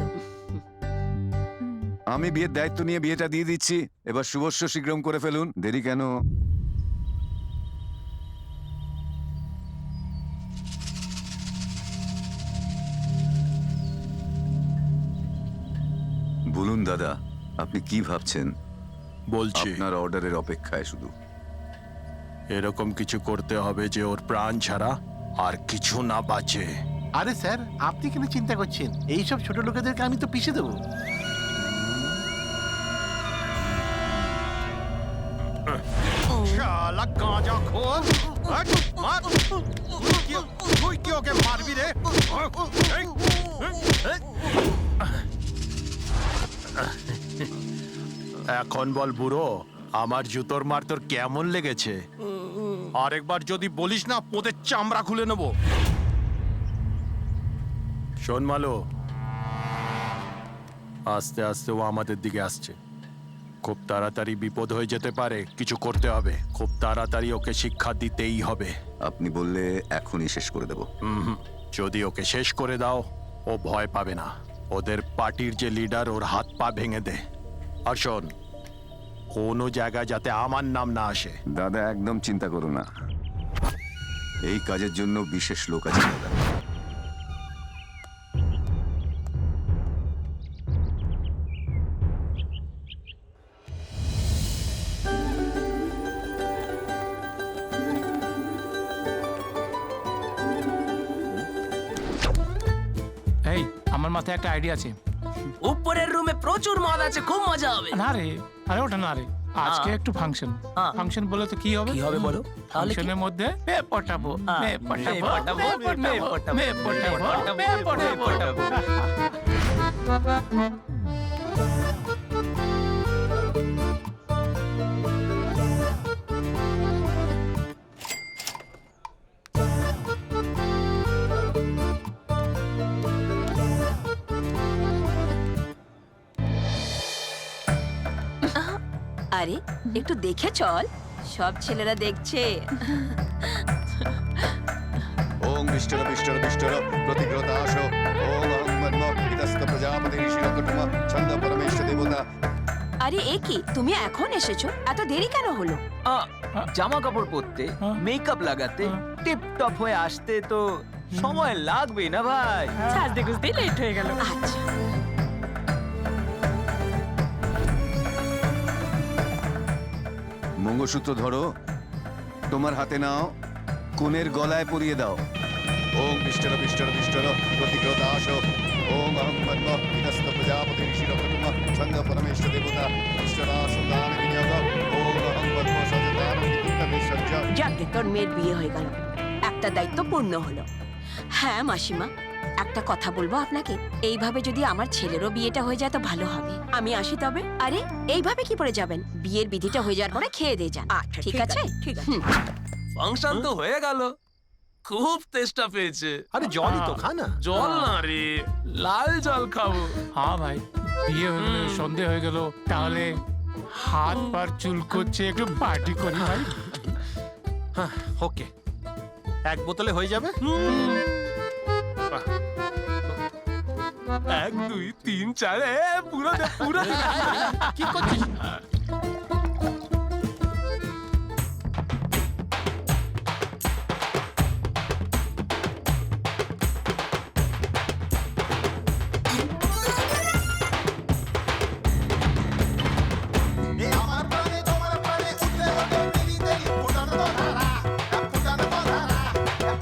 আমি বিয়ের দায়িত্ব নিয়ে বিয়েটা দিয়ে দিচ্ছি। এবার শুভস্য শীঘ্রম করে ফেলুন, দেরি কেন? বলুন দাদা, আপনি কি ভাবছেন? বলছি আপনার অর্ডারের অপেক্ষায় শুধু। এরকম কিছু করতে হবে যে ওর প্রাণ ছাড়া আর কিছু না বাঁচে। আরে স্যার, আপনি কেন চিন্তা করছেন? এইসব ছোট লোকেদেরকে আমি তো পিষে দেবো। শালা গাঁজা খোর! মার! তুই কি ওকে মারবি রে? এখন বল বুড়ো, আমার জুতোর মার তোর কেমন লেগেছে? আরেকবার যদি বলিস না, পোদের চামড়া খুলে নেব। শোন মালো, আস্তে আস্তে ও আমাদের দিকে আসছে। খুব তাড়াতাড়ি বিপদ হয়ে যেতে পারে, কিছু করতে হবে। খুব তাড়াতাড়ি ওকে শিক্ষা দিতেই হবে। আপনি বললে এখনই শেষ করে দেব। যদি ওকে শেষ করে দাও, ও ভয় পাবে না। ওদের পার্টির যে লিডার, ওর হাত পা ভেঙে দে। আর শোন, কোনো জায়গায় যাতে আমার নাম না আসে। দাদা একদম চিন্তা করো না, এই কাজের জন্য বিশেষ লোক আছে দাদা। এই, আমার মাথায় একটা আইডিয়া আছে। উপরের রুমে প্রচুর মদ আছে, খুব মজা হবে। না রে, আরে ওটা না রে, আজকে একটু ফাংশন। হ্যাঁ। ফাংশন বলে তো কি হবে? কি হবে বলো? তাহলে কি? ফাংশনের মধ্যে মেয়ে পটাবো, মেয়ে পটাবো, মেয়ে পটাবো, মেয়ে পটাবো, মেয়ে পটাবো। আরে একটু দেখে চল, সব ছেলেরা দেখছে। ওং বিষ্টর বিষ্টর বিষ্টর প্রতিগ্রতা আসো। ওং অহং মন্ম ইতস্ত প্রজাপতি ঋষিরকটম ছন্দ পরমেশ্বর দেবতা। আরে এ কি, তুমি এখন এসেছো? এত দেরি কেন হলো? জামা কাপড় পরতে, মেকআপ লাগাতে, টিপ টপ হয়ে আসতে তো সময় লাগবে না ভাই। সাজতে গুজতে লেট হয়ে গেল। আচ্ছা, মঙ্গলসূত্র ধরো, তোমার হাতে নাও, কনের গলায় পরিয়ে দাও। ওং বিষ্টর বিষ্টর বিষ্টর প্রতিগ্রতা আসো। ওং অহং মন্ম ইতস্ত প্রজাপতি ঋষিরকটম ছন্দ পরমেশ্বর দেবতা বিষ্টরা সন্ধান বিনিয়োগ। ওং অহং মন্ম সজতান বিদ্যুৎ যাকে তোর মেয়ের বিয়ে হয়ে গেল, একটা দায়িত্ব পূর্ণ হলো। হ্যাঁ মাসিমা, একটা কথা বলবো আপনাকে, এইভাবে যদি আমার ছেলেরও বিয়েটা হয়ে যায় তো ভালো হবে। আমি আসি তবে। আরে এইভাবে কি করে যাবেন? বিয়ের বিধিটা হয়ে যাওয়ার পরে খেয়ে দিয়ে যান। আচ্ছা, ঠিক আছে? ঠিক আছে। ফাংশন তো হয়ে গেল, খুব তেষ্টা পেয়েছে। আরে জলই তো খা না। জল না রে, লাল জল খাবো। হ্যাঁ ভাই, বিয়ে হয়ে গেল, সন্ধে হয়ে গেল, তাহলে হাত পার চুল করছে, একটু পার্টি করি ভাই। ওকে, এক বোতলে হয়ে যাবে। 1 2 3 4 পুরো দে, পুরো দে। কি করছিস? এ আমার প্রাণে তোমার প্রাণে উঠলে ওঠে তেরি তেরি ফুটানো তো ধারা, ফুটানো তো ধারা,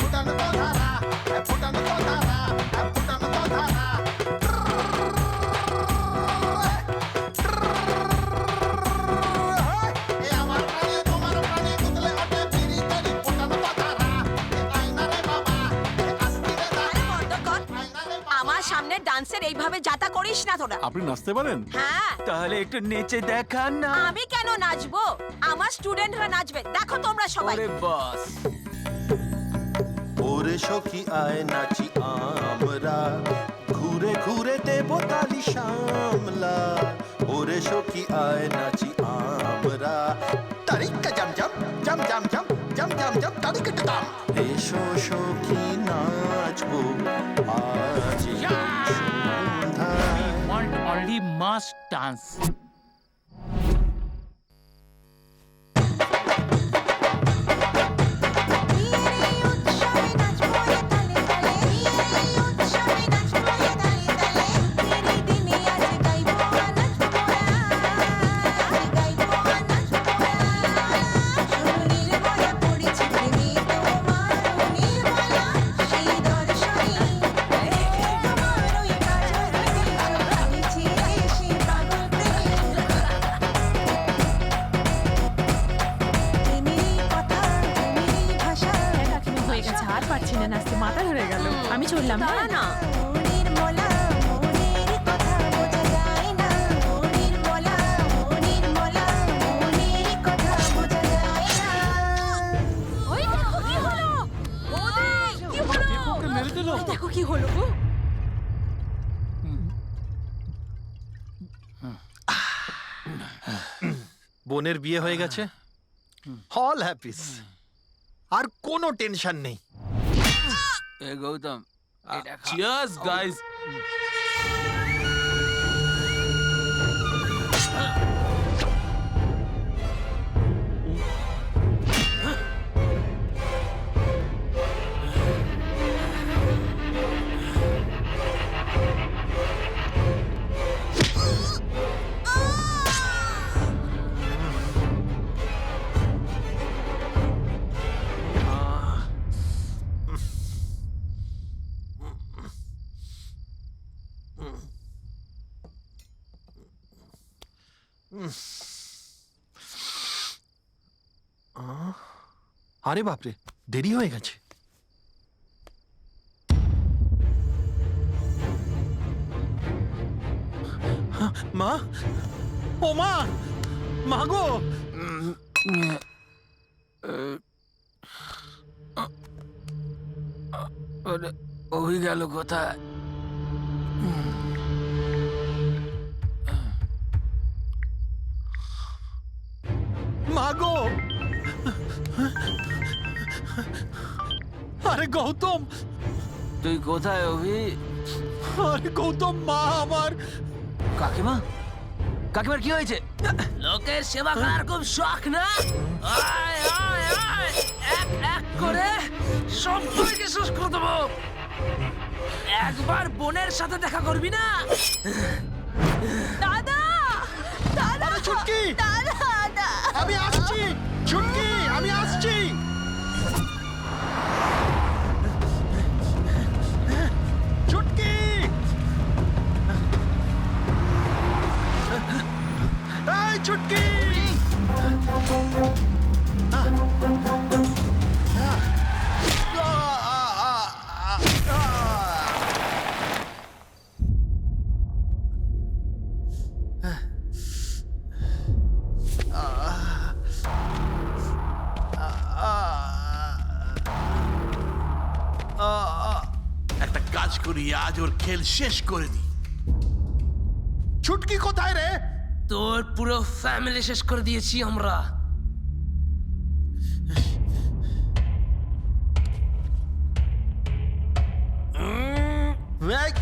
ফুটানো তো ধারা, ফুটানো তো ধারা, ফুটানো তো ধারা। এ আমার প্রাণে তোমার প্রাণে উঠলে ওঠে তেরি তেরি ফুটানো তো ধারা। এ আয়না রে বাবা, এ আস্তি রে আরে দাদা, বন্ধ কর। আয়না রে আমার সামনে ডান্সের এইভাবে যাতা করিস না তোরা। আপনি নাচতে পারেন? হ্যাঁ, তাহলে একটু নেচে দেখান না। আমি কেন নাচবো? আমার স্টুডেন্টরা নাচবে, দেখো তোমরা সবাই। ওরে বাস, ওরে সখী আয় নাচি আমরা, ঘুরে ঘুরে দেব তালি সামলা। ওরে সখী আয় নাচি আমরা, তারিকা জাম জাম জাম জাম জাম জাম জাম জাম তারিকা জাম। এসো সখী নাচবো আজ সন্ধ্যায়। Want only mass dance. বললাম। দাঁড়া না। ওই দেখো কি হলো? কি হলো? ওকে মেরে দিল। ওই দেখো কি হলো গো? বোনের বিয়ে হয়ে গেছে, অল হ্যাপিস, আর কোনো টেনশন নেই। এ গৌতম চিয়ার্স গাইস। আরে বাপরে, দেরি হয়ে গেছে। মা, ও মা, মা গো। ওই গেল কোথায়? মা গো, আরে গৌতম, তুই কোথায় অভি? আরে গৌতম, মা আমার। কাকিমা, কাকিমার কি হয়েছে? লোকের সেবা করার খুব শখ না? আয় আয় আয়, এক এক করে সবাইকে শেষ করে দেবো। একবার বোনের সাথে দেখা করবি না? দাদা! দাদা! আরে ছুটকি, দাদা! আমি আসছি। ছুটকি, আমি আসছি। ছুটকি, এই ছুটকি। একটা কাজ করি, আজ ওর খেল শেষ করে দিই। ছুটকি কোথায় রে? তোর পুরো ফ্যামিলি শেষ করে দিয়েছি আমরা। এই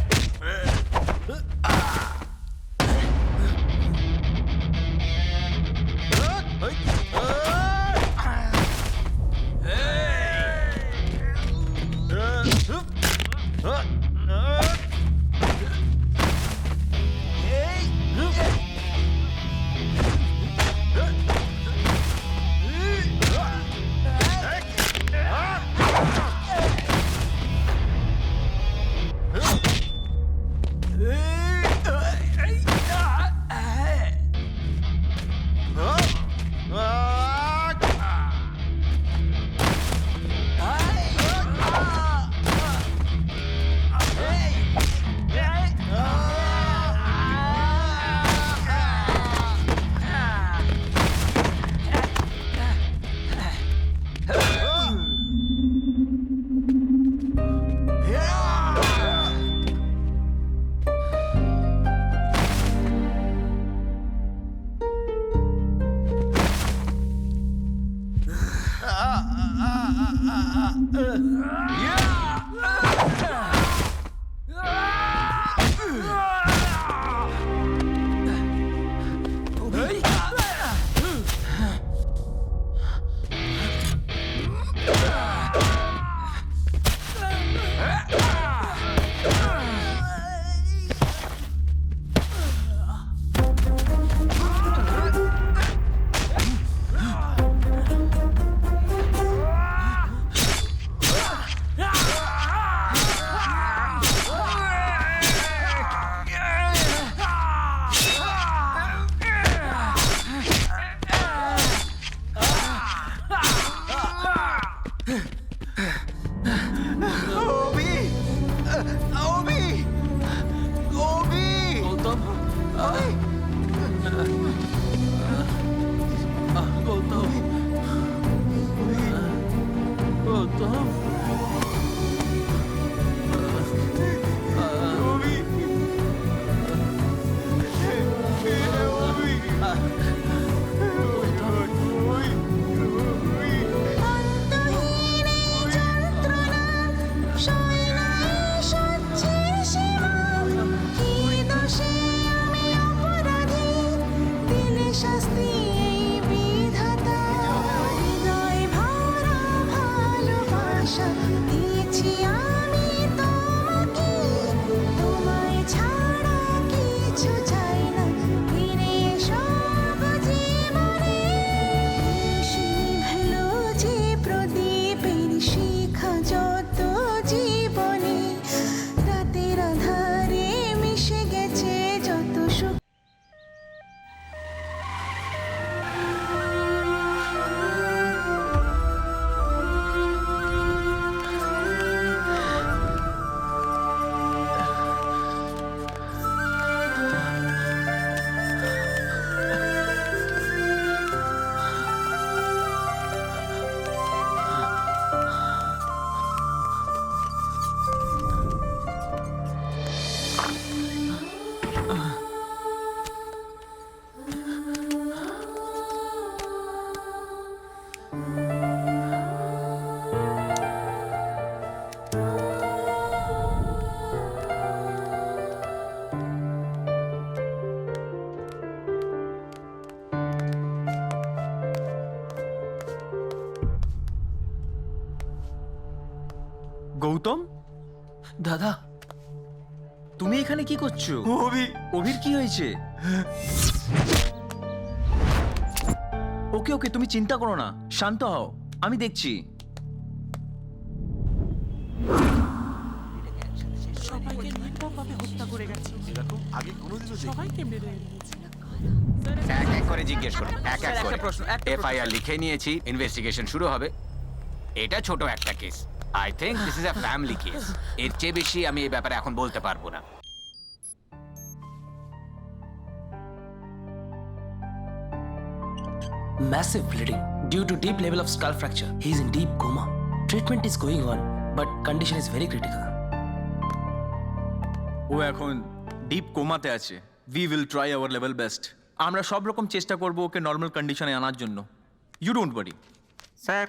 গৌতম, দাদা তুমি এখানে কি করছো? অভির কি হয়েছে? ওকে ওকে, তুমি চিন্তা করো না, শান্ত হও, আমি দেখছি। এক এক করে জিজ্ঞেস করো, এক এক করে। এফআইআর লিখে নিয়েছি, ইনভেস্টিগেশন শুরু হবে। এটা ছোট একটা case, I think this is a family case. এর চেয়ে বেশি আমি এই ব্যাপারে এখন বলতে পারবো না। Massive bleeding due to deep level of skull fracture. He is in deep coma. Treatment is going on, but condition is very critical. ও এখন ডিপ কোমাতে আছে। We will try our level best. আমরা সব রকম চেষ্টা করব ওকে নর্মাল কন্ডিশনে আনার জন্য। You don't worry sir.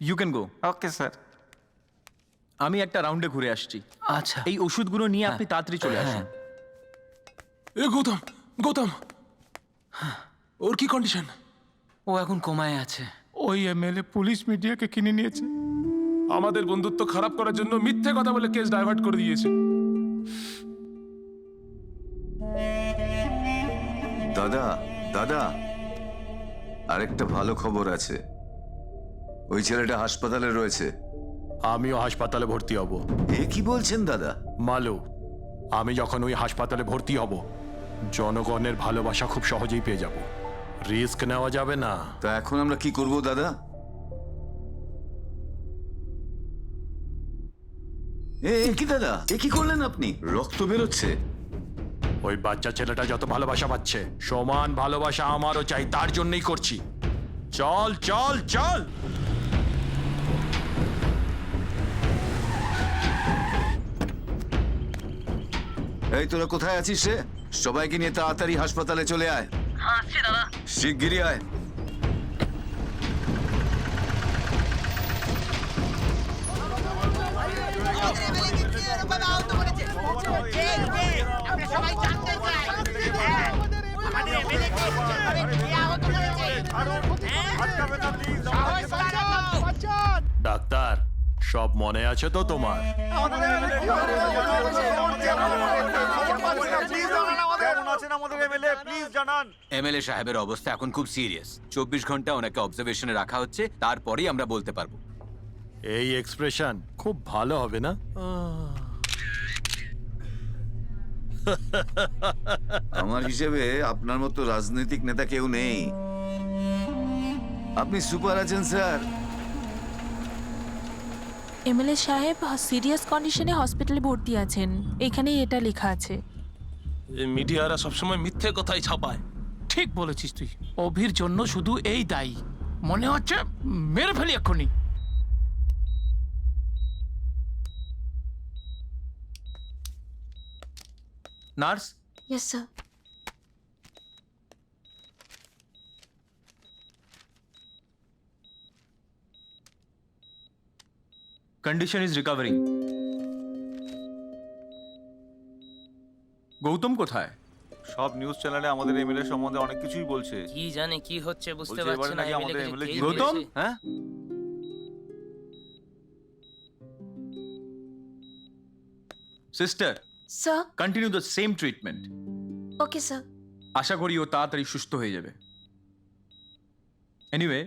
You can go. Okay sir. আমি একটা রাউন্ডে ঘুরে আসছি। আচ্ছা। এই ওষুধগুলো নিয়ে আপনি তাড়াতাড়ি চলে আসুন। এ গৌতম, গৌতম, ওর কি কন্ডিশন? ও এখন কোমায় আছে। ওই এমএলএ পুলিশ মিডিয়াকে কিনে নিয়েছে, আমাদের বন্ধুত্ব খারাপ করার জন্য মিথ্যে কথা বলে কেস ডাইভার্ট করে দিয়েছে। দাদা দাদা, আরেকটা ভালো খবর আছে। ওই ছেলেটা হাসপাতালে রয়েছে। আমিও হাসপাতালে ভর্তি হব। এ কি বলছেন দাদা? মালু, আমি যখন ওই হাসপাতালে ভর্তি হব, জনগণের ভালোবাসা খুব সহজেই পেয়ে যাব। রিস্ক নেওয়া যাবে না। তা এখন আমরা কি করব দাদা? এ কি দাদা, এ কি করলেন আপনি? রক্ত বেরোচ্ছে। ওই বাচ্চা ছেলেটা যত ভালোবাসা পাচ্ছে, সমান ভালোবাসা আমারও চাই, তার জন্যই করছি। চল চল চল। এই তোরা কোথায় আছিস রে? সবাইকে নিয়ে তাড়াতাড়ি হাসপাতালে চলে আয়। শিগগিরই আয়। ডাক্তার, সব মনে আছে তো তোমার? এমএলএ সাহেবের অবস্থা এখন খুব সিরিয়াস। 24 ঘন্টা ওনাকে অবজারভেশনে রাখা হচ্ছে, তারপরেই আমরা বলতে পারবো। এই এক্সপ্রেশন খুব ভালো হবে না? আমার হিসেবে আপনার মতো রাজনৈতিক নেতা কেউ নেই। আপনি সুপার আছেন স্যার। এমএলএ সাহেব সিরিয়াস কন্ডিশনে হসপিটালে ভর্তি আছেন, এখানেই এটা লেখা আছে। মিডিয়ারা সবসময় মিথ্যে কথাই ছাপায়। ঠিক বলেছিস তুই, অভির জন্য শুধু এই দায়ী। মনে হচ্ছে মেরে ফেলি এক্ষুনি। Nurse, yes sir. Condition is recovering. Gautam কোথায়? সব নিউজ চ্যানেলে আমাদের এমএলএ সম্বন্ধে অনেক কিছুই বলছে। কি জানে কি হচ্ছে বুঝতে বলছে পারছি এবারে না। নাকি আমাদের MLA MLA কে জিতবে। গৌতম, বলেছে? হ্যাঁ, sister, sir. Continue the same treatment. Okay sir. আশা করি ও তাড়াতাড়ি সুস্থ হয়ে যাবে। এনিওয়ে,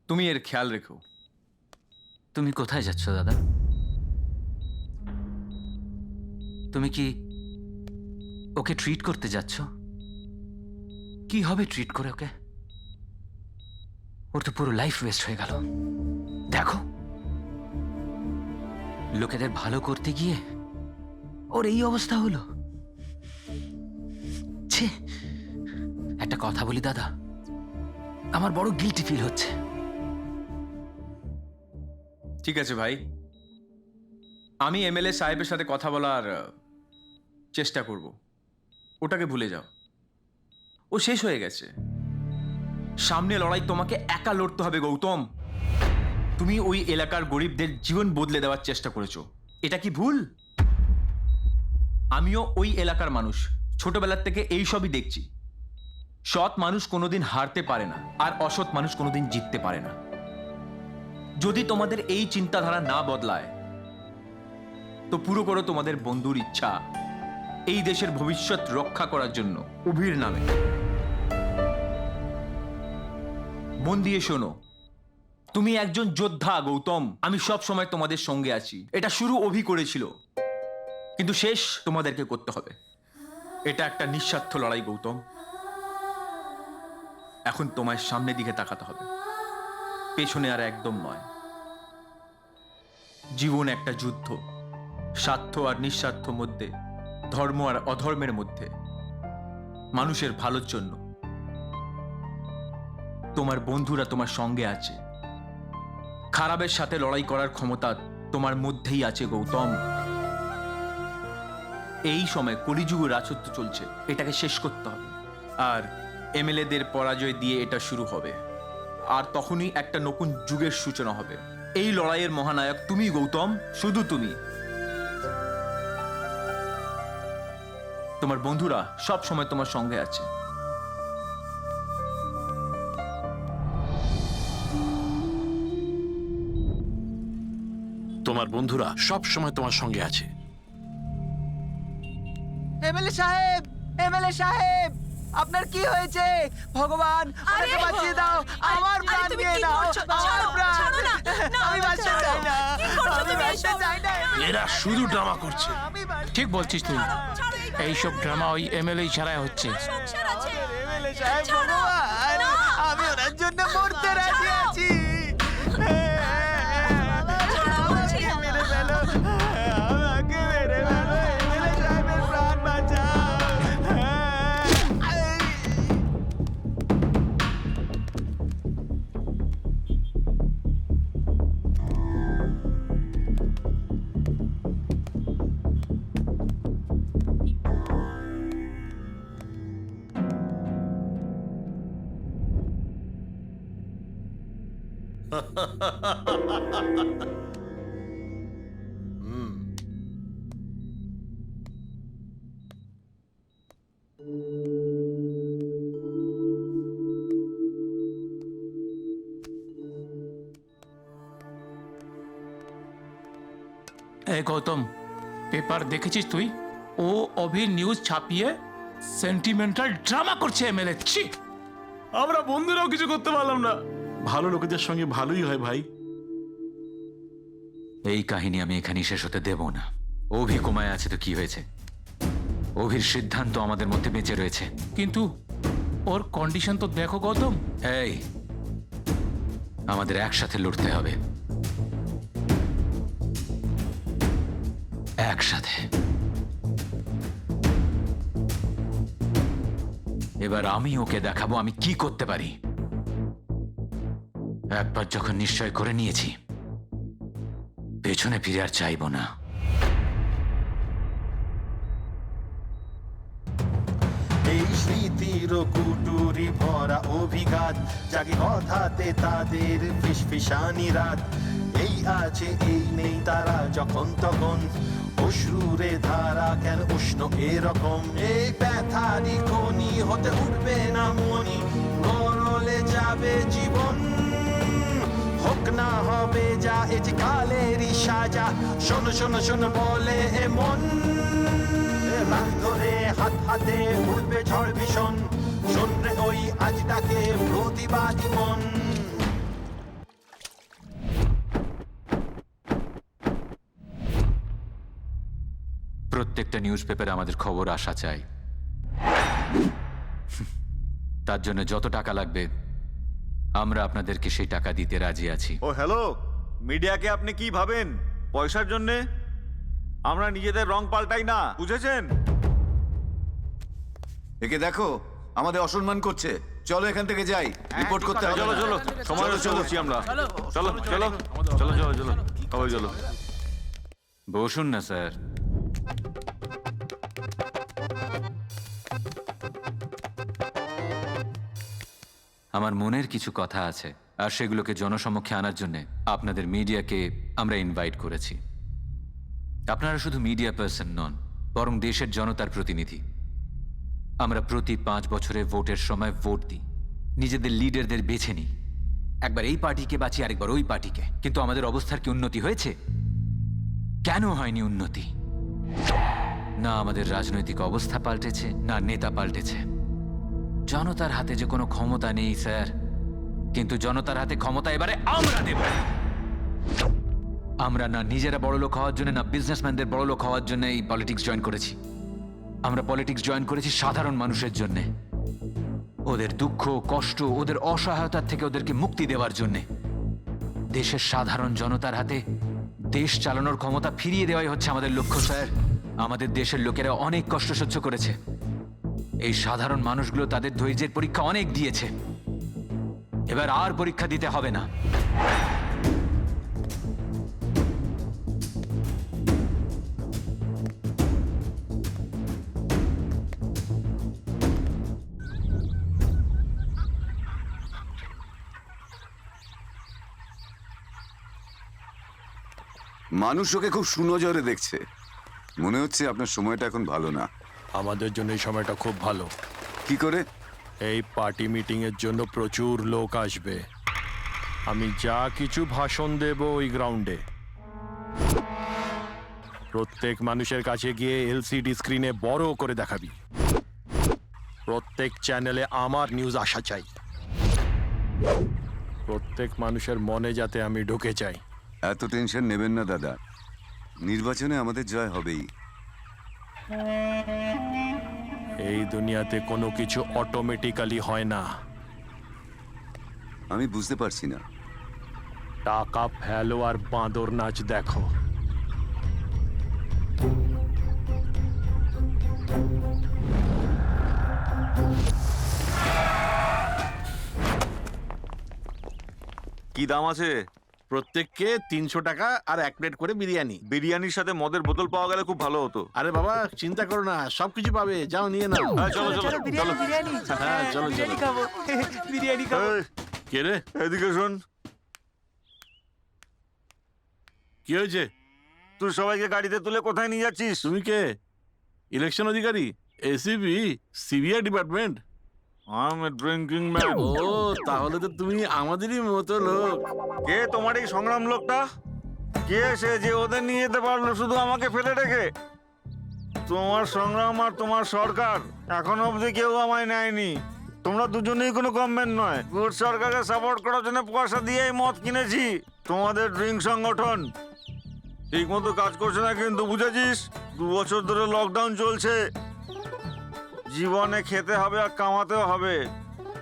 তুমি এর খেয়াল রেখো। তুমি কোথায় যাচ্ছ দাদা? তুমি কি ওকে ট্রিট করতে যাচ্ছ? কি হবে ট্রিট করে ওকে? ওর তো পুরো লাইফ ওয়েস্ট হয়ে গেল। দেখো, লোকেদের ভালো করতে গিয়ে ওর এই অবস্থা হলো। ছি, একটা কথা বলি দাদা, আমার বড় গিল্টি ফিল হচ্ছে। ঠিক আছে ভাই, আমি এমএলএ সাহেবের সাথে কথা বলার চেষ্টা করব। ওটাকে ভুলে যাও, ও শেষ হয়ে গেছে। সামনে লড়াই তোমাকে একা লড়তে হবে গৌতম। তুমি ওই এলাকার গরিবদের জীবন বদলে দেওয়ার চেষ্টা করেছো, এটা কি ভুল? আমিও ওই এলাকার মানুষ, ছোটবেলার থেকে এই সবই দেখছি। সৎ মানুষ কোনোদিন হারতে পারে না, আর অসৎ মানুষ কোনোদিন জিততে পারে না। যদি তোমাদের এই চিন্তাধারা না বদলায় তো পুরো করো তোমাদের বন্ধুর ইচ্ছা এই দেশের ভবিষ্যৎ রক্ষা করার জন্য অভির নামে। মন দিয়ে শোনো, তুমি একজন যোদ্ধা গৌতম, আমি সব সময় তোমাদের সঙ্গে আছি। এটা শুরু অভি করেছিল, কিন্তু শেষ তোমাদেরকে করতে হবে। এটা একটা নিঃস্বার্থ লড়াই গৌতম। এখন তোমায় সামনের দিকে তাকাতে হবে, পেছনে আর একদম নয়। জীবন একটা যুদ্ধ, স্বার্থ আর নিঃস্বার্থ মধ্যে, ধর্ম আর অধর্মের মধ্যে, মানুষের ভালোর জন্য। তোমার বন্ধুরা তোমার সঙ্গে আছে, খারাপের সাথে লড়াই করার ক্ষমতা তোমার মধ্যেই আছে গৌতম। এই সময় কলিযুগ রাজত্ব চলছে, এটাকে শেষ করতে হবে। আর এমএলএদের পরাজয় দিয়ে এটা শুরু হবে, আর তখনই একটা নতুন যুগের সূচনা হবে। এই লড়াইয়ের মহানায়ক তুমি গৌতম, শুধু তুমি। তোমার বন্ধুরা সব সময় তোমার সঙ্গে আছে। তোমার বন্ধুরা সব সময় তোমার সঙ্গে আছে। এমএলএ সাহেব, এমএলএ সাহেব, আপনার কি হয়েছে? ভগবান, আমাকে বাঁচিয়ে দাও, আমার প্রাণ নিয়ে নাও, আমার প্রাণ। আমি বাঁচতে চাই না, আমি বাঁচতে চাই না। এরা শুধু ড্রামা করছে। ঠিক বলছিস তুই, এইসব ড্রামা ওই এমএলএ ইশারায় হচ্ছে। এমএলএ সাহেব, ভগবান, আমি ওনার জন্য মরতে রাজি আছি। আমাকে মেরে ফেলো, আমাকে মেরে ফেলো, এমএলএ সাহেবের প্রাণ বাঁচাও। এই গৌতম, পেপার দেখেছিস তুই? ও অভির নিউজ ছাপিয়ে সেন্টিমেন্টাল ড্রামা করছে এমএলএ। ছি, আমরা বন্ধুরাও কিছু করতে পারলাম না। ভালো লোকেদের সঙ্গে ভালোই হয় ভাই। এই কাহিনী আমি এখানেই শেষ হতে দেব না। অভি কোমায় আছে তো কি হয়েছে? অভির সিদ্ধান্ত আমাদের মধ্যে বেঁচে রয়েছে। কিন্তু ওর কন্ডিশন তো দেখো গৌতম। এই, আমাদের একসাথে লড়তে হবে, একসাথে। এবার আমি ওকে দেখাবো আমি কি করতে পারি। একবার যখন নিশ্চয় করে নিয়েছি, পেছনে ফিরে আর চাইবো না। এই স্মৃতির কুটুরি ভরা অভিঘাত জাগে হঠাতে তাদের ফিসফিসানি রাত। এই আছে এই নেই তারা যখন তখন, অশ্রুরে ধারা কেন উষ্ণ এরকম। এই ব্যথারি খনি হতে উঠবে না মনি, গরলে যাবে জীবন। হোক না হবে যা এ যে কালেরই সাজা, শোনো শোনো শোনো বলে এ মন। রাত ধরে হাত হাতে উঠবে ঝড় ভীষণ, শোনরে ওই আজটাকে প্রতিবাদী মন। প্রত্যেকটা নিউজ পেপারে আমাদের খবর আসা চাই। তার জন্য যত টাকা লাগবে আমরা আপনাদেরকে সেই টাকা দিতে রাজি আছি। ও হ্যালো, মিডিয়াকে আপনি কি ভাবেন? পয়সার জন্যে আমরা নিজেদের রং পাল্টাই না, বুঝেছেন? একে দেখো, আমাদের অসম্মান করছে। চলো এখান থেকে যাই, রিপোর্ট করতে হবে। চলো চলো, সময় চলছি আমরা। চলো চলো চলো চলো চলো, সবাই চলো। বসুন না স্যার। আমার মনের কিছু কথা আছে, আর সেগুলোকে জনসমক্ষে আনার জন্য আপনাদের মিডিয়াকে আমরা ইনভাইট করেছি। আপনারা শুধু মিডিয়া পার্সন নন, বরং দেশের জনতার প্রতিনিধি। আমরা প্রতি 5 বছরে ভোটের সময় ভোট দিই, নিজেদের লিডারদের বেছে নিই। একবার এই পার্টিকে বাঁচি, আরেকবার ওই পার্টিকে। কিন্তু আমাদের অবস্থার কি উন্নতি হয়েছে? কেন হয়নি উন্নতি? না আমাদের রাজনৈতিক অবস্থা পাল্টেছে, না নেতা পাল্টেছে। জনতার হাতে যে কোনো ক্ষমতা নেই স্যার, কিন্তু জনতার হাতে ক্ষমতা এবারে আমরা দেব। আমরা না নিজেরা বড়লোক হওয়ার জন্য, না বিজনেসম্যানদের বড়লোক হওয়ার জন্য এই পলিটিক্স জয়েন করেছি। আমরা পলিটিক্স জয়েন করেছি সাধারণ মানুষের জন্যে, ওদের দুঃখ কষ্ট, ওদের অসহায়তার থেকে ওদেরকে মুক্তি দেওয়ার জন্যে। দেশের সাধারণ জনতার হাতে দেশ চালানোর ক্ষমতা ফিরিয়ে দেওয়াই হচ্ছে আমাদের লক্ষ্য স্যার। আমাদের দেশের লোকেরা অনেক কষ্ট সহ্য করেছে, এই সাধারণ মানুষগুলো তাদের ধৈর্যের পরীক্ষা অনেক দিয়েছে। এবার আর পরীক্ষা দিতে হবে না। মানুষ ওকে খুব সুনজরে দেখছে। মনে হচ্ছে আপনার সময়টা এখন ভালো না। আমাদের জন্য এই সময়টা খুব ভালো। কি করে? এই পার্টি মিটিং এর জন্য প্রচুর লোক আসবে। আমি যা কিছু ভাষণ দেব ওই গ্রাউন্ডে, প্রত্যেক মানুষের কাছে গিয়ে এলসিডি স্ক্রিনে বড় করে দেখাবি। প্রত্যেক চ্যানেলে আমার নিউজ আসা চাই। প্রত্যেক মানুষের মনে যাতে আমি ঢুকে যাই। এত টেনশন নেবেন না দাদা, নির্বাচনে আমাদের জয় হবেই। এই দুনিয়াতে কোনো কিছু অটোমেটিক্যালি হয় না। আমি বুঝতে পারছি না। টাকা ফেলো আর বাঁদর নাচ দেখো। কি দাম আছে? প্রত্যেককে 300 টাকা আর 1 প্লেট করে বিরিয়ানি। বিরিয়ানির সাথে মদের বোতল পাওয়া গেলে খুব ভালো হতো। আরে বাবা চিন্তা করো না, সবকিছু পাবে, যাও নিয়ে নাও। হ্যাঁ, চলো চলো চলো। হ্যাঁ চলো চলো। বিরিয়ানি খাবো। এই, কে রে? এদিকে শোন, কি হয়েছে? তুই সবাইকে গাড়িতে তুলে কোথায় নিয়ে যাচ্ছিস? তুমি কে? ইলেকশন অধিকারী? ACB? CBI department? I'm a drinking man. ও তাহলে তো তুমি আমাদেরই মতো লোক। কে তোমার এই সংগ্রাম লোকটা? কে সে যে ওদের নিয়ে যেতে পারলো শুধু আমাকে ফেলে রেখে? তোমার সংগ্রাম আর তোমার সরকার এখনো অবধি কেউ আমায় নেয়নি। তোমরা দুজনেই কোনো গভর্নমেন্ট নয়। গুড সরকারকে সাপোর্ট করার জন্য পয়সা দিয়ে এই মদ কিনেছি। তোমাদের ড্রিঙ্ক সংগঠন ঠিক মতো কাজ করছে না, কিন্তু বুঝেছিস? 2 বছর ধরে লকডাউন চলছে। জীবনে খেতে হবে আর কামাতেও হবে।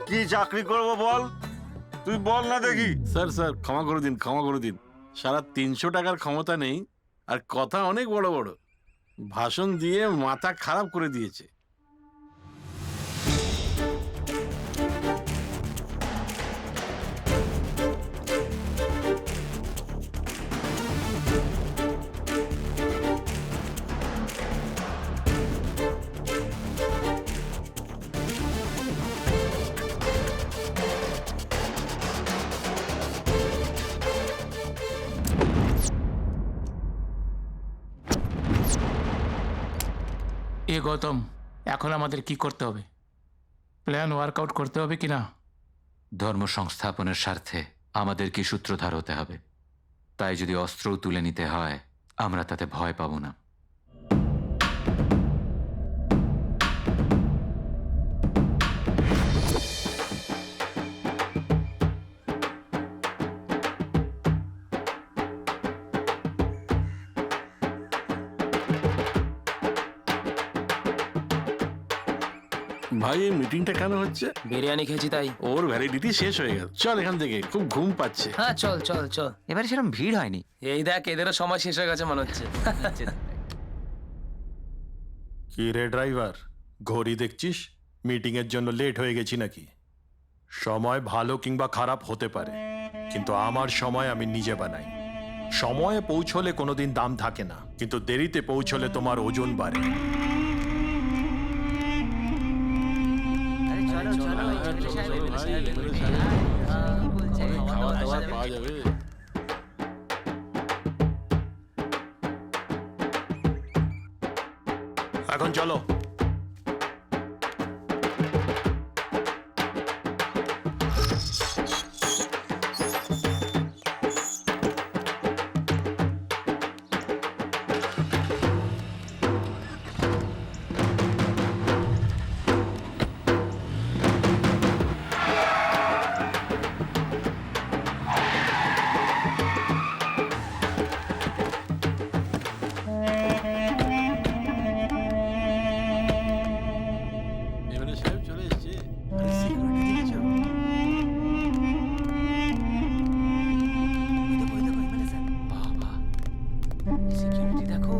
কি চাকরি করব বল? তুই বল না দেখি। স্যার স্যার ক্ষমা করে দিন, ক্ষমা করে দিন। সারা 300 টাকার ক্ষমতা নেই, আর কথা অনেক বড় বড়। ভাষণ দিয়ে মাথা খারাপ করে দিয়েছে। এ গৌতম, এখন আমাদের কি করতে হবে? প্ল্যান ওয়ার্কআউট করতে হবে কিনা? ধর্ম সংস্থাপনের স্বার্থে আমাদের কি সূত্রধার হতে হবে। তাই যদি অস্ত্রও তুলে নিতে হয়, আমরা তাতে ভয় পাবো না। ভাই এই মিটিংটা কেন হচ্ছে? বিরিয়ানি খেয়েছি তাই। ওর ভ্যালিডিটি শেষ হয়ে গেল, চল এখান থেকে, খুব ঘুম পাচ্ছে। হ্যাঁ চল চল চল। এবারে সেরকম ভিড় হয়নি। এই দেখ এদেরও সময় শেষ হয়ে গেছে মনে হচ্ছে। কি রে ড্রাইভার, ঘড়ি দেখছিস? মিটিং এর জন্য লেট হয়ে গেছি নাকি? সময় ভালো কিংবা খারাপ হতে পারে, কিন্তু আমার সময় আমি নিজে বানাই। সময়ে পৌঁছলে কোনোদিন দাম থাকে না, কিন্তু দেরিতে পৌঁছলে তোমার ওজন বাড়ে। খাওয়া দাওয়া পাওয়া যাবে। এখন চলো। সিকিউরিটি দেখো।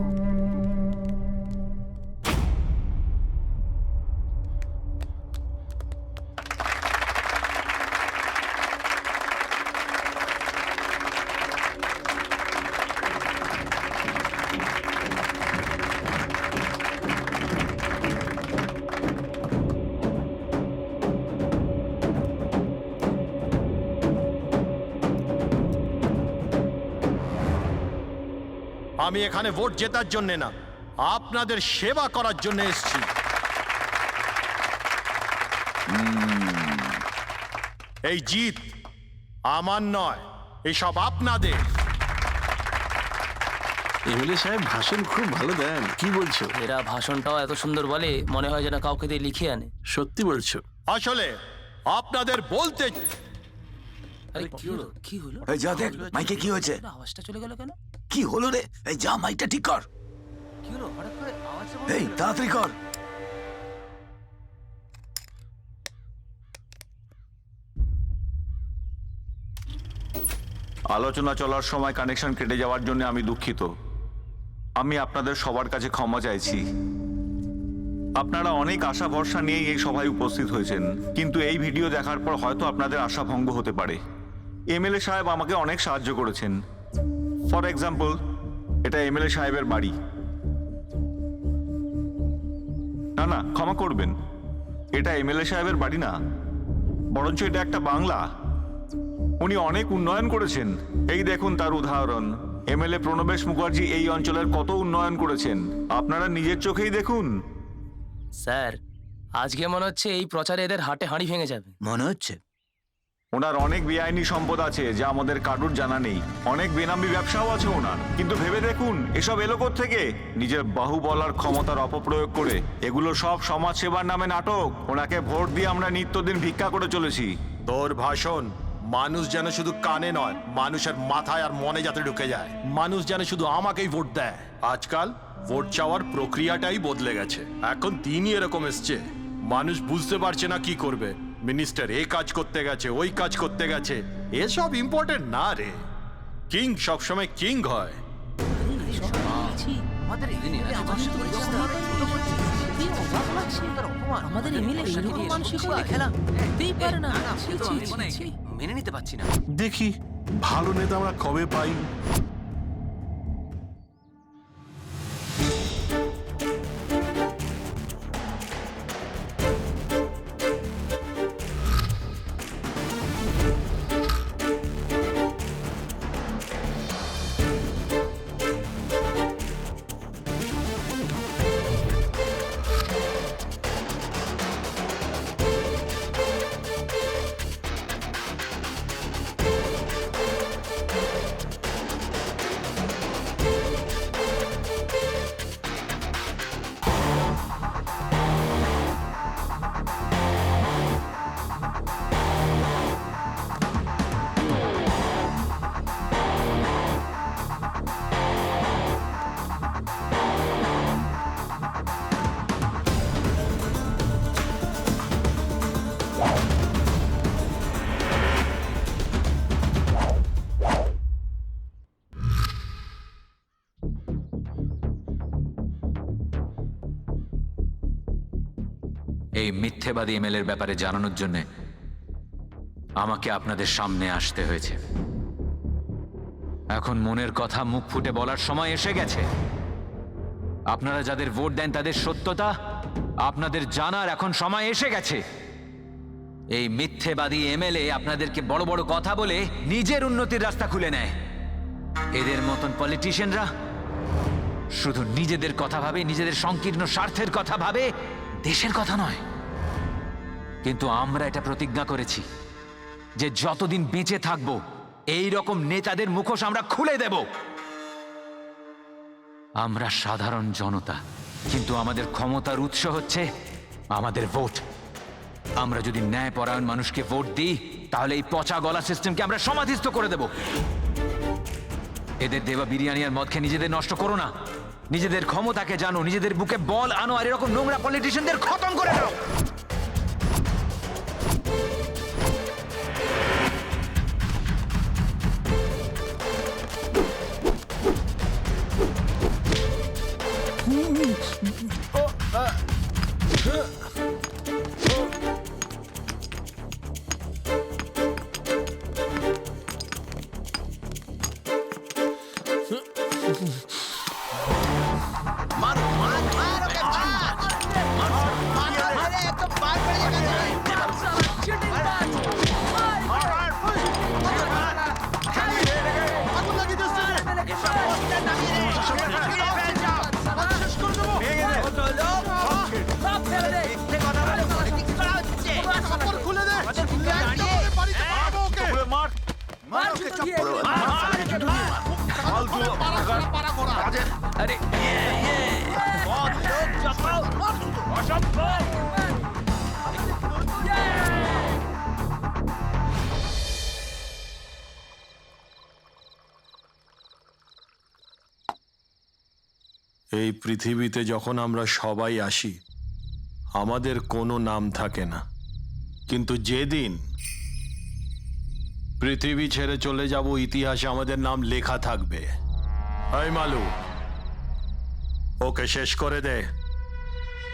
আমি এখানে ভোট জেতার জন্য না, আপনাদের সেবা করার জন্য এসেছি। এই জিত আমার নয়, এসব আপনাদের। এমএলএ সাহেব ভাষণ খুব ভালো দেন, কি বলছো? এরা ভাষণটাও এত সুন্দর বলে, মনে হয় যেন কাউকে দিয়ে লিখে আনে। সত্যি বলছো? আসলে আপনাদের বলতে আরে কি হলো? কি হলো? এই যা দেখ মাইকে কি হয়েছে, আওয়াজটা চলে গেল কেন? কি হলো রে? এই যা মাইকটা ঠিক কর, কি হলো হঠাৎ করে আওয়াজটা? এই তাড়াতাড়ি কর। আলোচনা চলার সময় কানেকশন কেটে যাওয়ার জন্য আমি দুঃখিত। আমি আপনাদের সবার কাছে ক্ষমা চাইছি। আপনারা অনেক আশা ভরসা নিয়ে এই সভায় উপস্থিত হয়েছেন, কিন্তু এই ভিডিও দেখার পর হয়তো আপনাদের আশা ভঙ্গ হতে পারে। এমএলএ সাহেব আমাকে অনেক সাহায্য করেছেন। ফর এক্সাম্পল, এটা এমএলএ সাহেবের বাড়ি। না না, ক্ষমা করবেন, এটা এমএলএ সাহেবের বাড়ি না, বরঞ্চ এটা একটা বাংলা। উনি অনেক উন্নয়ন করেছেন। এই দেখুন তার উদাহরণ। এমএলএ প্রণবেশ মুখার্জি এই অঞ্চলের কত উন্নয়ন করেছেন, আপনারা নিজের চোখেই দেখুন। স্যার, আজকে মনে হচ্ছে এই প্রচারে এদের হাটে হাঁড়ি ভেঙে যাবে। মনে হচ্ছে ওনার অনেক বেআইনি সম্পদ আছে যা আমাদের কারুর জানা নেই। অনেক বেনামি ব্যবসাও আছে ওনার, কিন্তু ভেবে দেখুন এসব এলো থেকে নিজের বাহুবল আর ক্ষমতার অপপ্রয়োগ করে। এগুলো সব সমাজ সেবার নামে নাটক। ওনাকে ভোট দিয়ে আমরা নিত্যদিন ভিক্ষা করে চলেছি। তোর ভাষণ মানুষ যেন শুধু কানে নয়, মানুষের মাথায় আর মনে যাতে ঢুকে যায়। মানুষ যেন শুধু আমাকেই ভোট দেয়। আজকাল ভোট চাওয়ার প্রক্রিয়াটাই বদলে গেছে। এখন দিনই এরকম এসছে, মানুষ বুঝতে পারছে না কি করবে। মিনিস্টার এই কাজ করতে গেছে, ওই কাজ করতে গেছে। এসব ইম্পর্টেন্ট না রে। কিং সবসময় কিং হয়। আমাদের এমএলএ এরকম মানসিকতা খেলা দিতেই পারে না। মেনে নিতে পারছি না। দেখি ভালো নেতা আমরা কবে পাই। এই মিথ্যেবাদী এমএলএর ব্যাপারে জানানোর জন্য আমাকে আপনাদের সামনে আসতে হয়েছে। এখন মনের কথা মুখ ফুটে বলার সময় এসে গেছে। আপনারা যাদের ভোট দেন তাদের সত্যতা আপনাদের জানার এখন সময় এসে গেছে। এই মিথ্যেবাদী এমএলএ আপনাদেরকে বড় বড় কথা বলে নিজের উন্নতির রাস্তা খুলে নেয়। এদের মতন পলিটিশিয়ানরা শুধু নিজেদের কথা ভাবে, নিজেদের সংকীর্ণ স্বার্থের কথা ভাবে, দেশের কথা নয়। কিন্তু আমরা এটা প্রতিজ্ঞা করেছি যে যতদিন বেঁচে থাকবো এই রকম নেতাদের মুখোশ আমরা খুলে দেব। আমরা সাধারণ জনতা, কিন্তু আমাদের ক্ষমতার উৎস হচ্ছে আমাদের ভোট। আমরা যদি ন্যায়পরায়ণ মানুষকে ভোট দিই তাহলে এই পচা গলা সিস্টেমকে আমরা সমাধিস্থ করে দেব। এদের দেওয়া বিরিয়ানি আর মদ খেয়ে নিজেদের নষ্ট করো না। নিজেদের ক্ষমতাকে জানো, নিজেদের বুকে বল আনো, আর এরকম নোংরা পলিটিশিয়ানদের খতম করে দাও। এই পৃথিবীতে যখন আমরা সবাই আসি আমাদের কোনো নাম থাকে না, কিন্তু যেদিন পৃথিবী ছেড়ে চলে যাব ইতিহাসে আমাদের নাম লেখা থাকবে। এই মালু, ওকে শেষ করে দে।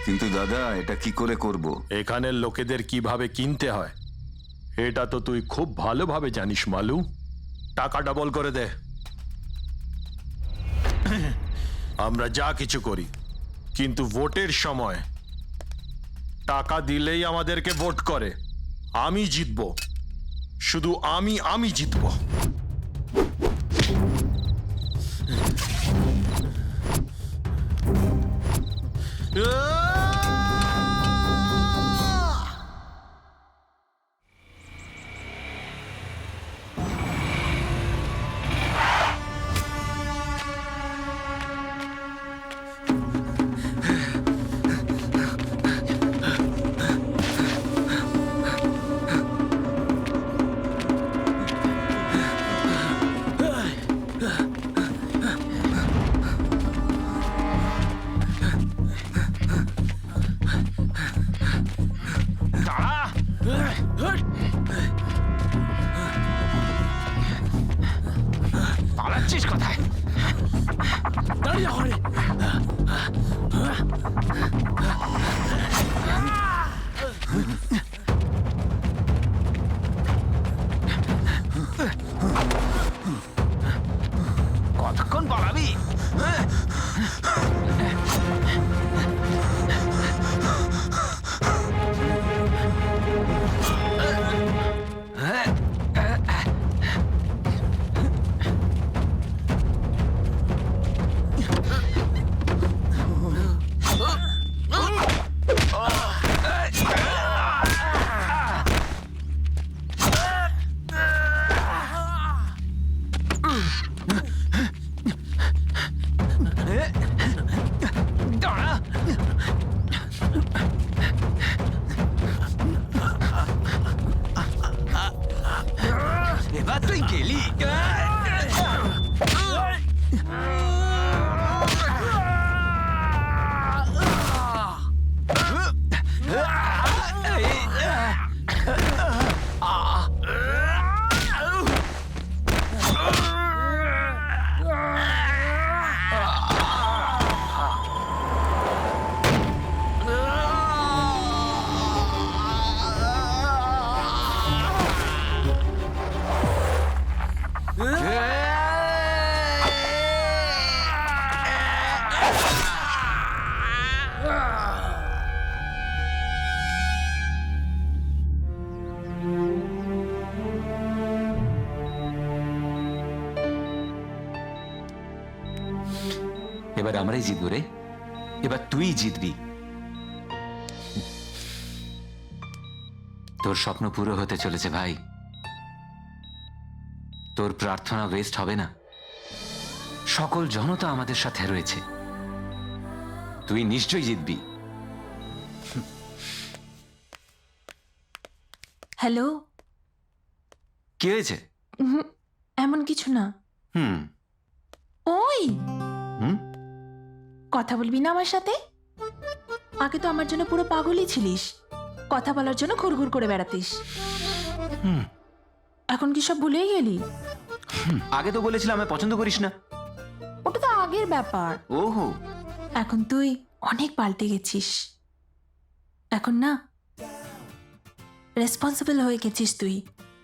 কিন্তু দাদা এটা কি করে করব? এখানের লোকেদের কিভাবে কিনতে হয় এটা তো তুই খুব ভালোভাবে জানিস মালু। টাকা ডবল করে দে। আমরা যা কিছু করি, কিন্তু ভোটের সময় টাকা দিলেই আমাদেরকে ভোট করে। আমি জিতবো, শুধু আমি জিতবো। পালাচ্ছিস কোথায়? কতক্ষণ পালাবি? এবার তুই গেলি। এবার আমরাই জিতবো রে। এবার তুই জিতবি। তোর স্বপ্ন পুরো হতে চলেছে ভাই। তোর প্রার্থনা ওয়েস্ট হবে না। সকল জনতা আমাদের সাথে রয়েছে। তুই নিশ্চয়ই জিতবি। হ্যালো। কি হয়েছে? এমন কিছু না। ওই কথা বলবি না আমার সাথে? আগে তো আমার জন্য পুরো পাগলই ছিলিস, কথা বলার জন্য ঘুরঘুর করে বেড়াতিস। এখন কি সব ভুলেই গেলি? আগে তো বলেছিলাম আমায় পছন্দ করিস না। ওটা তো আগের ব্যাপার। ওহো, এখন তুই অনেক পাল্টে গেছিস। এখন না রেসপন্সিবল হয়ে গেছিস তুই,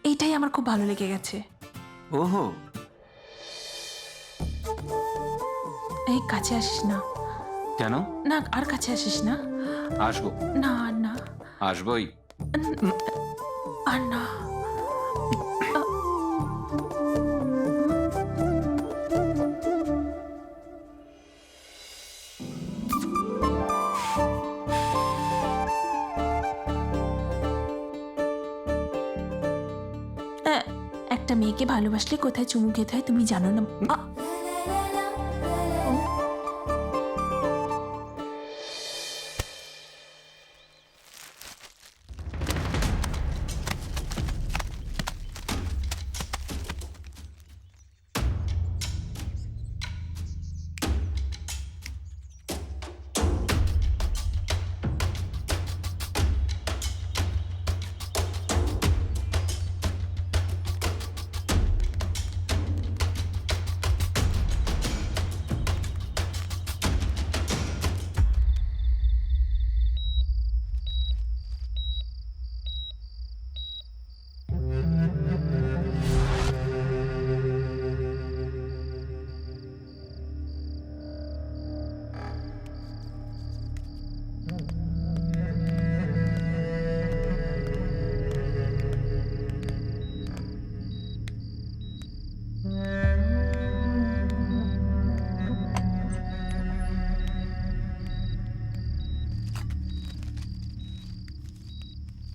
এইটাই আমার খুব ভালো লেগে গেছে। ওহো, এই কাছে আসিস না, কেন? না আর কাছে আসিস না, আসবো, না আর না, আসবোই। আর না। একটা মেয়েকে ভালোবাসলে কোথায় চুমু খেতে হয় তুমি জানো না?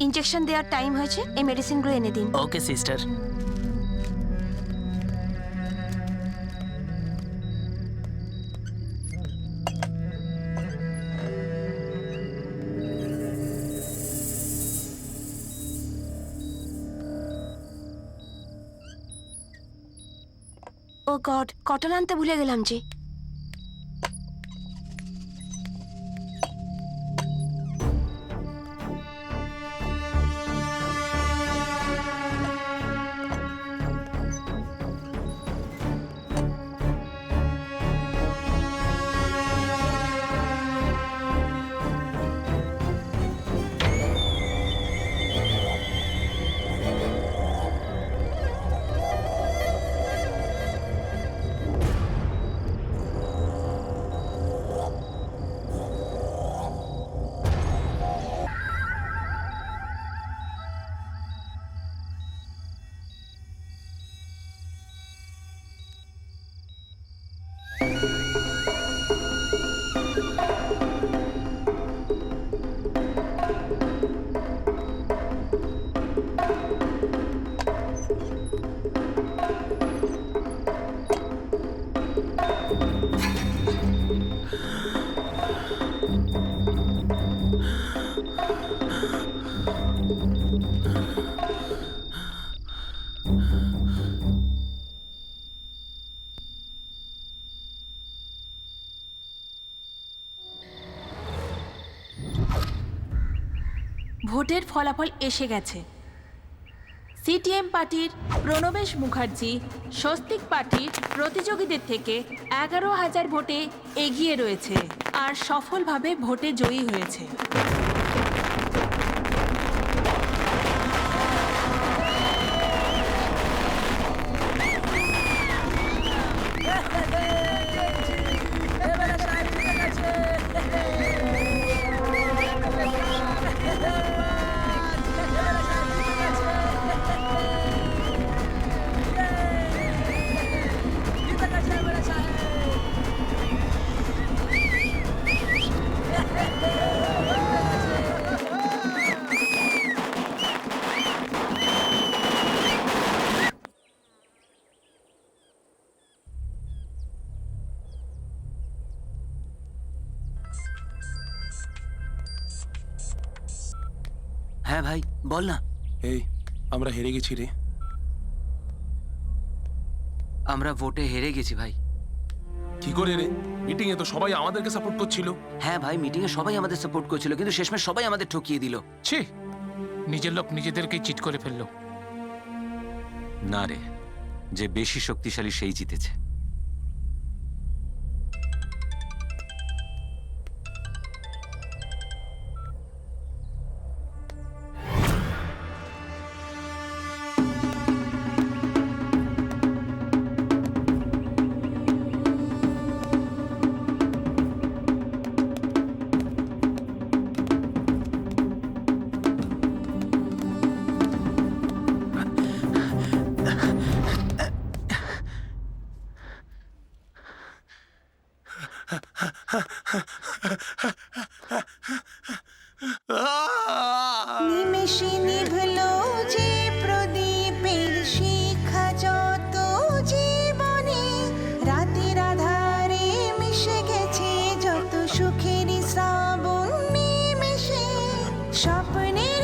ইনজেকশন দেওয়ার টাইম হয়েছে, এই মেডিসিনগুলো এনে দিন। ওকে সিস্টার। ও গড, কটন আনতে ভুলে গেলাম যে। ভোটের ফলাফল এসে গেছে। সিটিএম পার্টির প্রণবেশ মুখার্জি স্বস্তিক পার্টির প্রতিযোগীদের থেকে 11,000 ভোটে এগিয়ে রয়েছে আর সফলভাবে ভোটে জয়ী হয়েছে। হ্যাঁ ভাই বল না। এই আমরা হেরে গেছি রে। আমরা ভোটে হেরে গেছি ভাই। কি করে রে? মিটিং এ তো সবাই আমাদেরকে সাপোর্ট করছিল। হ্যাঁ ভাই, মিটিং এ সবাই আমাদের সাপোর্ট করছিল, কিন্তু শেষমেশ সবাই আমাদের ঠকিয়ে দিল। ছি, নিজের লোক নিজেদেরকেই চিট করে ফেললো। না রে, যে বেশি শক্তিশালী সেই জিতেছে। নিমেষে নিভলো যে প্রদীপের শিখা যত জীবনে, রাতের আধারে মিশে গেছে যত সুখের শ্রাবণ নিমেষে। স্বপ্নের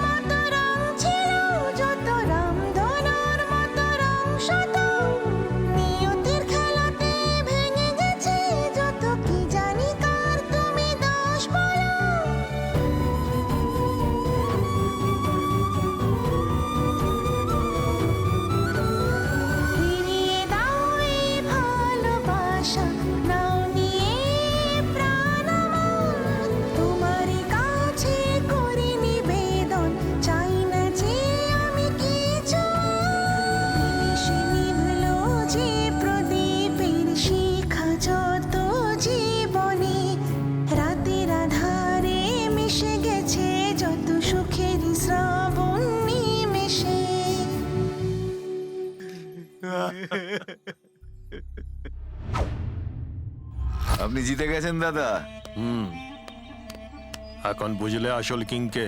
মতো রং ছিল যত, রামধনুর মতো রং শত, নিয়তির খেলাতে ভেঙে গেছে যত, কি জানি কার তুমি দোষ বলো। ফিরিয়ে দাও এই ভালোবাসা, নাও নিয়ে প্রাণ আমার, তোমার কাছে করি নিবেদন, চাই না যে আমি কিছু। নিমেষে নিভলো যে প্রদীপের শিখা যত জীবনে, রাতের আধারে মিশে গেছে যত সুখের শ্রাবণ নিমেষে। আপনি জিতে গেছেন দাদা। এখন বুঝলে আসল কিংকে।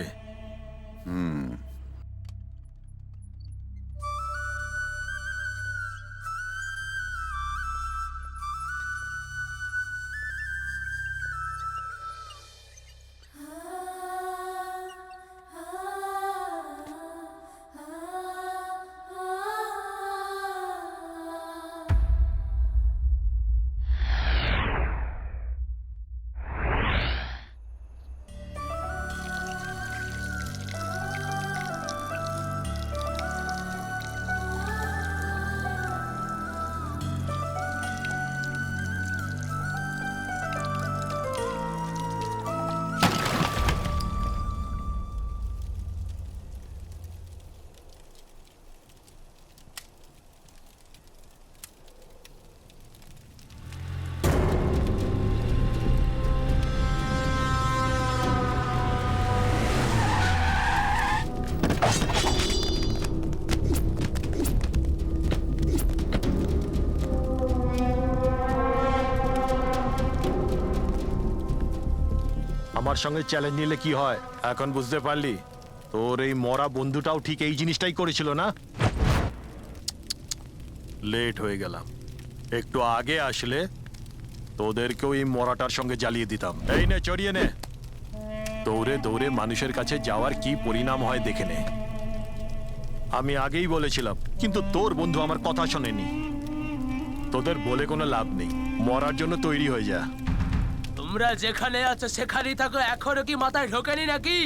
আমার সঙ্গে চ্যালেঞ্জ নিলে কি হয় এখন বুঝতে পারলি? তোর এই মরা বন্ধুটাও ঠিক এই জিনিসটাই করেছিল না? লেট হয়ে গেলাম, একটু আগে আসলে তোদেরকেও এই মরাটার সঙ্গে জ্বালিয়ে দিতাম। এই নে, চড়িয়ে নে। দৌড়ে দৌড়ে মানুষের কাছে যাওয়ার কি পরিণাম হয় দেখে নে। আমি আগেই বলেছিলাম, কিন্তু তোর বন্ধু আমার কথা শোনেনি। তোদের বলে কোনো লাভ নেই, মরার জন্য তৈরি হয়ে যা। তোমরা যেখানে আছো সেখানেই থাকো, এখনো কি মাথায় ঢোকেনি নাকি?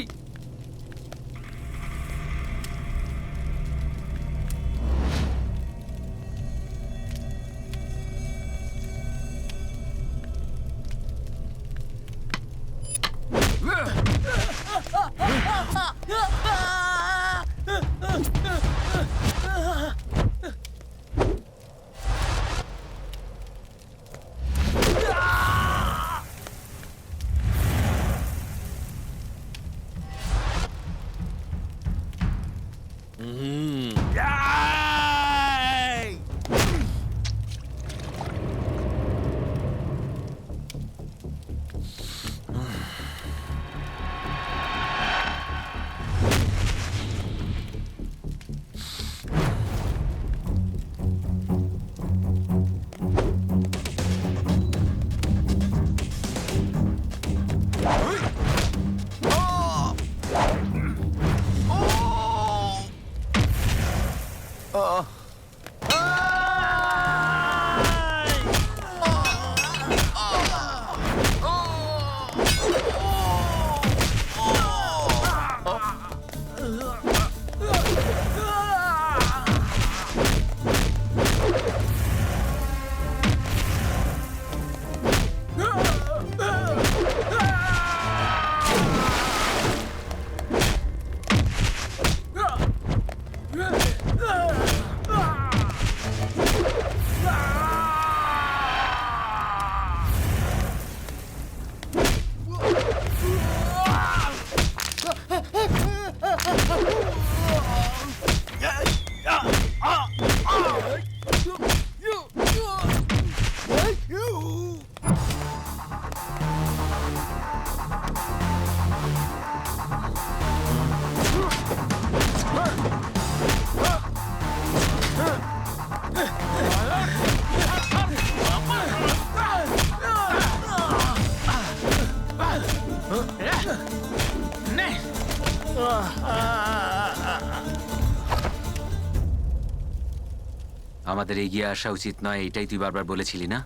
আমাদের এগিয়ে আসা উচিত নয়, এটাই তুই বারবার বলেছিলি না?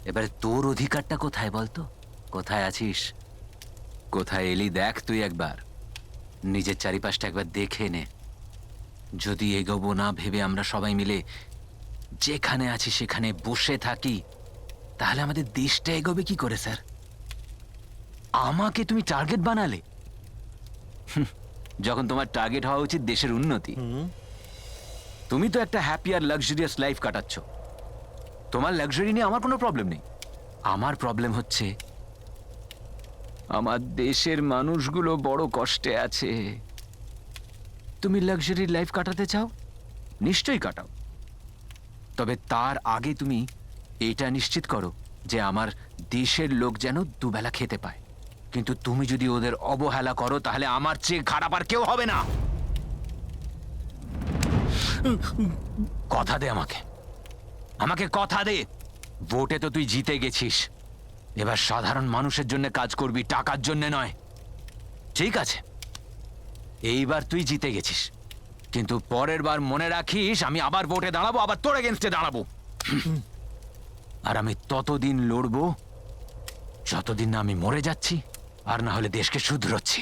এবারে তোর অধিকারটা কোথায় বলতো? কোথায় আছিস? কোথায় এলি দেখ তুই একবার, নিজের চারিপাশটা একবার দেখে নে। যদি এগোবো না ভেবে আমরা সবাই মিলে যেখানে আছি সেখানে বসে থাকি, তাহলে আমাদের দেশটা এগোবে কি করে স্যার? আমাকে তুমি টার্গেট বানালে, যখন তোমার টার্গেট হওয়া উচিত দেশের উন্নতি। তুমি তো একটা হ্যাপি আর লাক্সারিয়াস লাইফ কাটাচ্ছ, তোমার লাক্সারি নিয়ে আমার কোনো প্রবলেম নেই। আমার প্রবলেম হচ্ছে আমার দেশের মানুষগুলো বড় কষ্টে আছে। তুমি লাক্সারি লাইফ কাটাতে চাও, নিশ্চয়ই কাটাও, তবে তার আগে তুমি এটা নিশ্চিত করো যে আমার দেশের লোক যেন দুবেলা খেতে পায়। কিন্তু তুমি যদি ওদের অবহেলা করো তাহলে আমার চেয়ে খারাপ আর কেউ হবে না। কথা দে আমাকে, আমাকে কথা দে। ভোটে তো তুই জিতে গেছিস, এবার সাধারণ মানুষের জন্য কাজ করবি, টাকার জন্য নয়। ঠিক আছে, এইবার তুই জিতে গেছিস, কিন্তু পরের বার মনে রাখিস আমি আবার ভোটে দাঁড়াবো, আবার তোর এগেনস্টে দাঁড়াবো। আর আমি ততদিন লড়বো যতদিন না আমি মরে যাচ্ছি, আর না হলে দেশকে শুধরোচ্ছি।